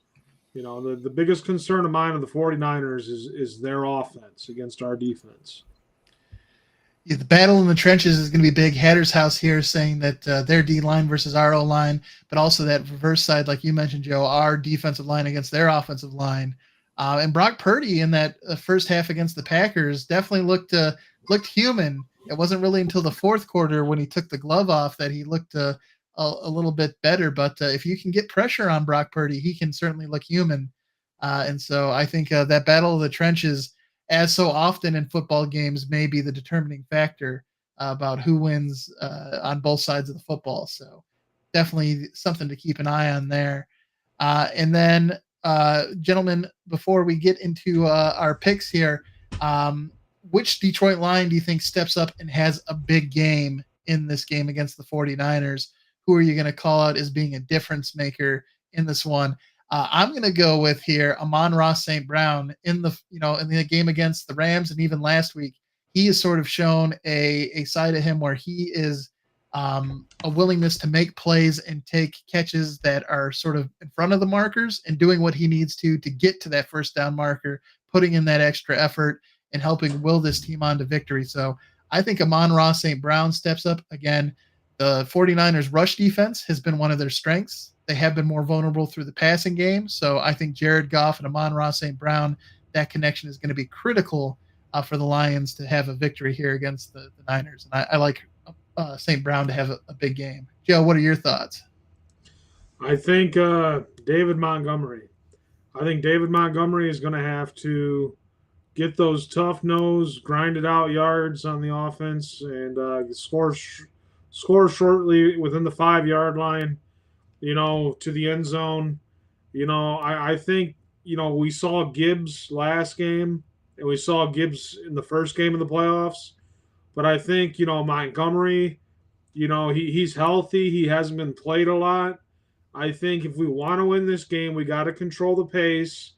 The biggest concern of mine of the 49ers is their offense against our defense. Yeah, the battle in the trenches is going to be big. Hatter's House here saying that their D-line versus our O-line, but also that reverse side, like you mentioned, Joe, our defensive line against their offensive line. And Brock Purdy in that first half against the Packers definitely looked human. It wasn't really until the fourth quarter when he took the glove off that he looked a little bit better. But if you can get pressure on Brock Purdy, he can certainly look human. And so I think that battle of the trenches, as so often in football games, may be the determining factor about who wins on both sides of the football. So definitely something to keep an eye on there. And then, gentlemen, before we get into our picks here, which Detroit Lion do you think steps up and has a big game in this game against the 49ers? Who are you going to call out as being a difference maker in this one? I'm going to go with here Amon-Ra St. Brown in the game against the Rams, and even last week, he has sort of shown a side of him where he is a willingness to make plays and take catches that are sort of in front of the markers and doing what he needs to get to that first down marker, putting in that extra effort and helping will this team on to victory. So I think Amon-Ra St. Brown steps up. Again, the 49ers rush defense has been one of their strengths. They have been more vulnerable through the passing game. So I think Jared Goff and Amon-Ra St. Brown, that connection is going to be critical for the Lions to have a victory here against the Niners. And I like St. Brown to have a big game. Joe, what are your thoughts? I think David Montgomery. I think David Montgomery is going to have to get those tough nose, grinded out yards on the offense, and score shortly within the 5 yard line. To the end zone. I think we saw Gibbs last game, and we saw Gibbs in the first game of the playoffs. But I think Montgomery. He's healthy. He hasn't been played a lot. I think if we want to win this game, we got to control the pace,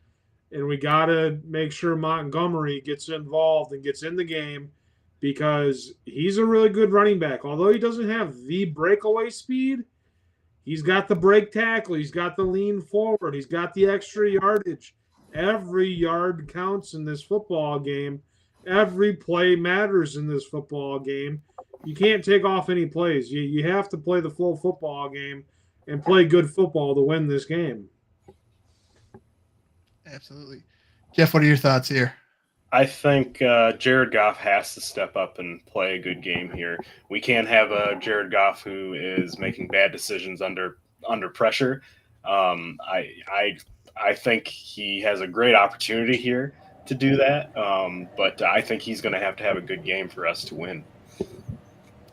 and we got to make sure Montgomery gets involved and gets in the game because he's a really good running back. Although he doesn't have the breakaway speed, he's got the break tackle. He's got the lean forward. He's got the extra yardage. Every yard counts in this football game. Every play matters in this football game. You can't take off any plays. You have to play the full football game and play good football to win this game. Absolutely. Jeff, what are your thoughts here? I think Jared Goff has to step up and play a good game here. We can't have a Jared Goff who is making bad decisions under pressure. I think he has a great opportunity here to do that, but I think he's going to have a good game for us to win.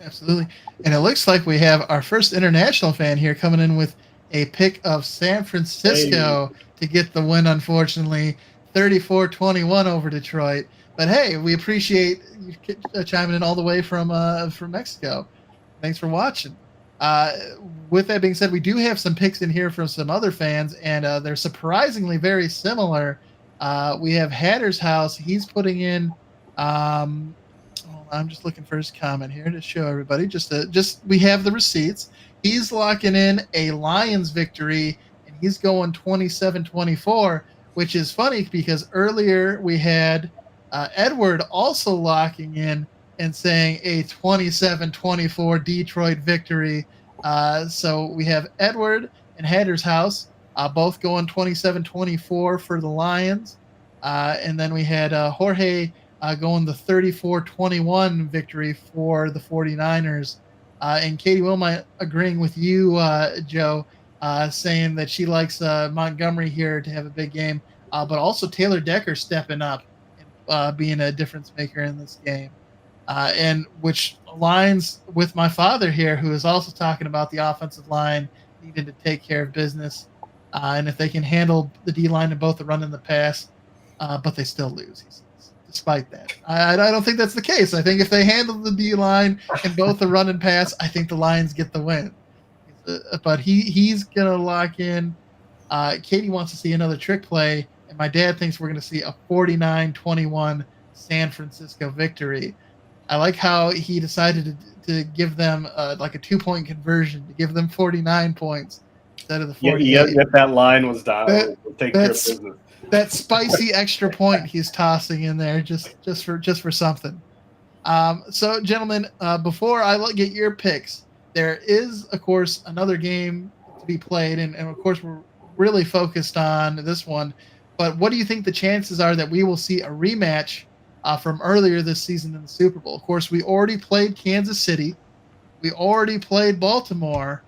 Absolutely. And it looks like we have our first international fan here coming in with a pick of San Francisco to get the win, unfortunately. 34-21 over Detroit. But hey, we appreciate you chiming in all the way from Mexico. Thanks for watching. With that being said, we do have some picks in here from some other fans, and they're surprisingly very similar. We have Hatter's House. He's putting in I'm just looking for his comment here to show everybody. Just we have the receipts. He's locking in a Lions victory, and he's going 27-24, which is funny because earlier we had Edward also locking in and saying a 27-24 Detroit victory. So we have Edward and Hatter's House both going 27-24 for the Lions. And then we had Jorge going the 34-21 victory for the 49ers. And Katie Wilmot agreeing with you, Joe, saying that she likes Montgomery here to have a big game, but also Taylor Decker stepping up and being a difference maker in this game. And which aligns with my father here, who is also talking about the offensive line needing to take care of business. And if they can handle the D-line in both the run and the pass, but they still lose, he says. Despite that, I don't think that's the case. I think if they handle the D-line in both the run and pass, I think the Lions get the win. But he's going to lock in. Katie wants to see another trick play, and my dad thinks we're going to see a 49-21 San Francisco victory. I like how he decided to give them like a 2-point conversion, to give them 49 points instead of the 48. Yeah, that line was down. We'll take care of business. That spicy extra point he's tossing in there just for something. So, gentlemen, before I get your picks, there is, of course, another game to be played, and of course we're really focused on this one. But what do you think the chances are that we will see a rematch from earlier this season in the Super Bowl? Of course, we already played Kansas City. We already played Baltimore.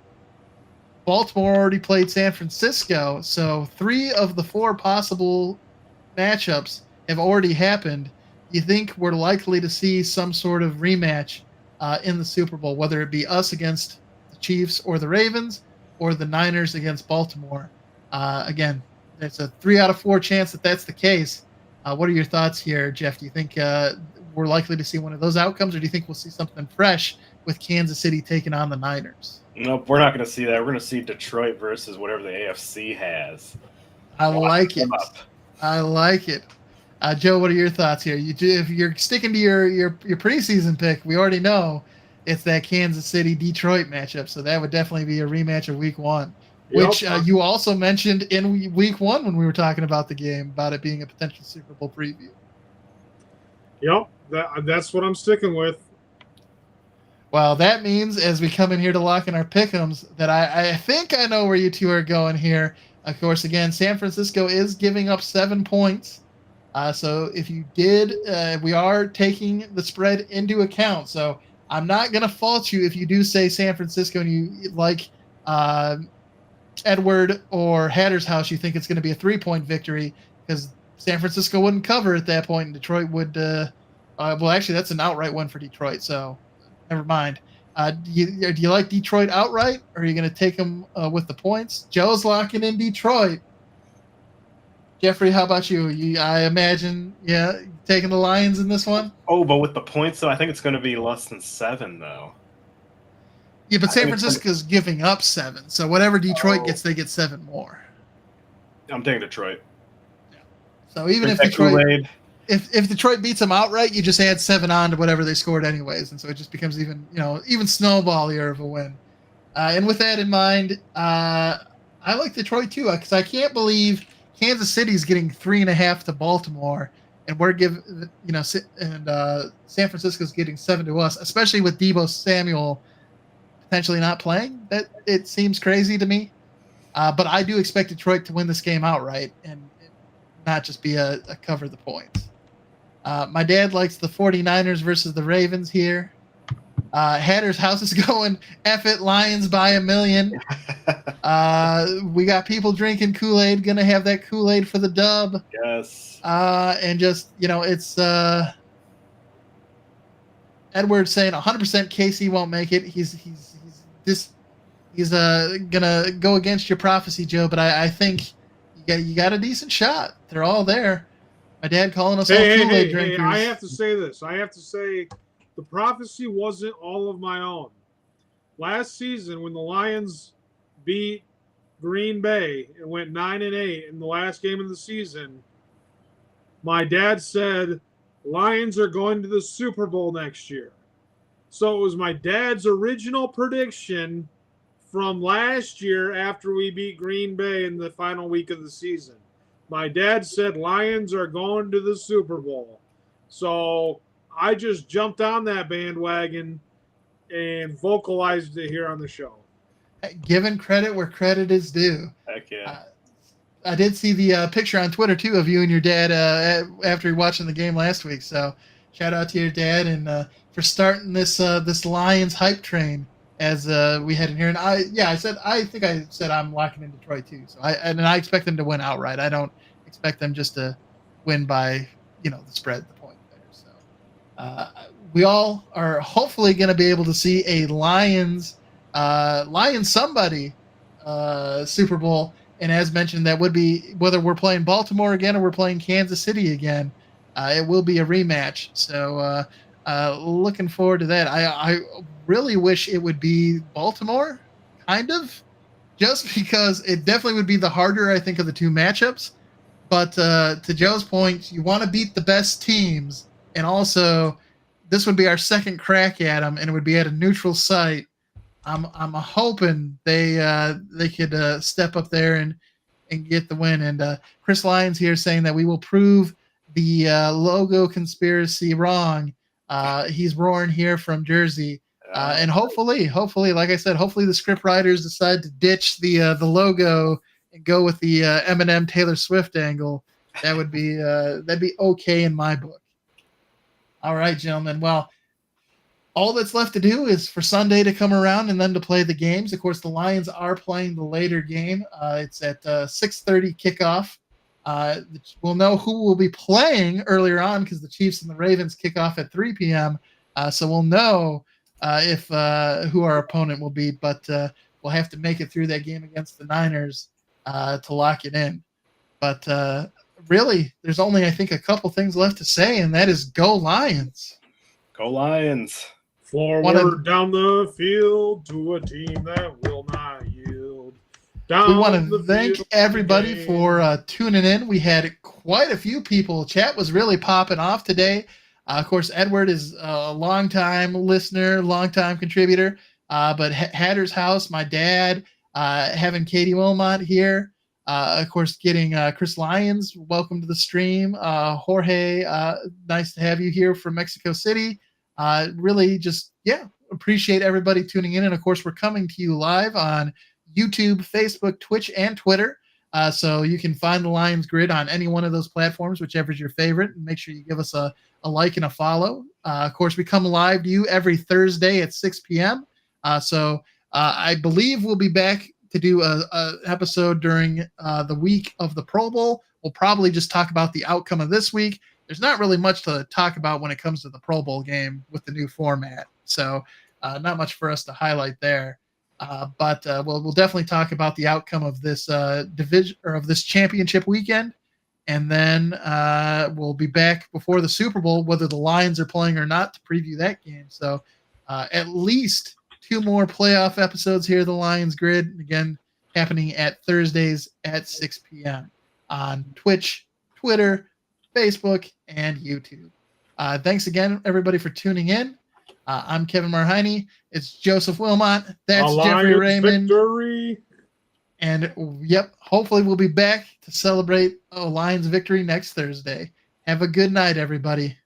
Baltimore already played San Francisco, so 3 of the 4 possible matchups have already happened. Do you think we're likely to see some sort of rematch in the Super Bowl, whether it be us against the Chiefs or the Ravens, or the Niners against Baltimore? Again, it's a 3 out of 4 chance that that's the case. What are your thoughts here, Jeff? Do you think we're likely to see one of those outcomes, or do you think we'll see something fresh with Kansas City taking on the Niners? Nope, we're not going to see that. We're going to see Detroit versus whatever the AFC has. I like it. Joe, what are your thoughts here? If you're sticking to your preseason pick, we already know it's that Kansas City-Detroit matchup, so that would definitely be a rematch of Week 1, which you also mentioned in Week 1 when we were talking about the game, about it being a potential Super Bowl preview. Yep, that's what I'm sticking with. Well, that means as we come in here to lock in our pick'ems that I think I know where you two are going here. Of course, again, San Francisco is giving up 7 points. So if you did, we are taking the spread into account. So I'm not going to fault you if you do say San Francisco and you like Edward or Hatter's House, you think it's going to be a 3-point victory, because San Francisco wouldn't cover at that point, and Detroit would. Well, actually, that's an outright one for Detroit, so never mind. Do you like Detroit outright, or are you going to take them with the points? Joe's locking in Detroit. Jeffrey, how about you? I imagine, taking the Lions in this one? Oh, but with the points, though, I think it's going to be less than 7, though. Yeah, but San Francisco's giving up 7, so whatever Detroit gets, they get 7 more. I'm taking Detroit. Yeah. So even Drink if Detroit... Kool-Aid. If Detroit beats them outright, you just add 7 on to whatever they scored anyways, and so it just becomes even snowballier of a win. And with that in mind, I like Detroit too, because I can't believe Kansas City's getting 3.5 to Baltimore, and we're giving San Francisco's getting 7 to us, especially with Deebo Samuel potentially not playing. That it seems crazy to me, but I do expect Detroit to win this game outright and not just be a cover the points. My dad likes the 49ers versus the Ravens here. Hatter's house is going F it, Lions by 1 million. We got people drinking Kool-Aid, gonna have that Kool-Aid for the dub. Yes. And just, it's Edward saying 100% KC won't make it. He's gonna go against your prophecy, Joe, but I think you got a decent shot. They're all there. My dad calling us all Kool-Aid drinkers. I have to say this. I have to say the prophecy wasn't all of my own. Last season, when the Lions beat Green Bay and went 9-8 in the last game of the season, my dad said Lions are going to the Super Bowl next year. So it was my dad's original prediction from last year after we beat Green Bay in the final week of the season. My dad said Lions are going to the Super Bowl. So I just jumped on that bandwagon and vocalized it here on the show. Giving credit where credit is due. Heck yeah. I did see the picture on Twitter, too, of you and your dad after watching the game last week. So shout out to your dad and for starting this Lions hype train as we head in here. And I think I said I'm locking in Detroit, too. So I expect them to win outright. I don't expect them just to win by, the spread, the point there. So we all are hopefully going to be able to see a Lions somebody Super Bowl. And as mentioned, that would be whether we're playing Baltimore again or we're playing Kansas City again. It will be a rematch. So looking forward to that. I really wish it would be Baltimore, kind of, just because it definitely would be the harder, I think, of the two matchups. But to Joe's point, you want to beat the best teams. And also, this would be our second crack at them, and it would be at a neutral site. I'm hoping they could step up there and get the win. And Chris Lyons here saying that we will prove the logo conspiracy wrong. He's roaring here from Jersey. And hopefully, like I said, hopefully the script writers decide to ditch the logo and go with the Eminem Taylor Swift angle. That would be that'd be okay in my book. All right, gentlemen. Well, all that's left to do is for Sunday to come around and then to play the games. Of course, the Lions are playing the later game. It's at 6:30 kickoff. We'll know who will be playing earlier on because the Chiefs and the Ravens kick off at 3 p.m. So we'll know if who our opponent will be, but we'll have to make it through that game against the Niners to lock it in. But really, there's only, I think, a couple things left to say, and that is go Lions. Go Lions. Forward down the field to a team that will not yield. We want to thank everybody for tuning in. We had quite a few people. Chat was really popping off today. Of course, Edward is a longtime listener, longtime contributor. But Hatter's House, my dad, having Katie Wilmot here. Of course, getting Chris Lyons, welcome to the stream. Jorge, nice to have you here from Mexico City. Really just, appreciate everybody tuning in. And, of course, we're coming to you live on YouTube, Facebook, Twitch, and Twitter. So you can find the Lions Grid on any one of those platforms, whichever is your favorite. And make sure you give us a like and a follow. Of course, we come live to you every Thursday at 6 p.m. So I believe we'll be back to do a episode during the week of the Pro Bowl. We'll probably just talk about the outcome of this week. There's not really much to talk about when it comes to the Pro Bowl game with the new format, so not much for us to highlight there. But we'll definitely talk about the outcome of this division or of this championship weekend, and then we'll be back before the Super Bowl, whether the Lions are playing or not, to preview that game. So at least 2 more playoff episodes here of the Lions Grid, again happening at Thursdays at 6 p.m. on Twitch, Twitter, Facebook, and YouTube. Thanks again, everybody, for tuning in. I'm Kevin Marheine. It's Joseph Wilmot. That's Jeffrey Raymond. Victory. And, yep, hopefully we'll be back to celebrate Lions victory next Thursday. Have a good night, everybody.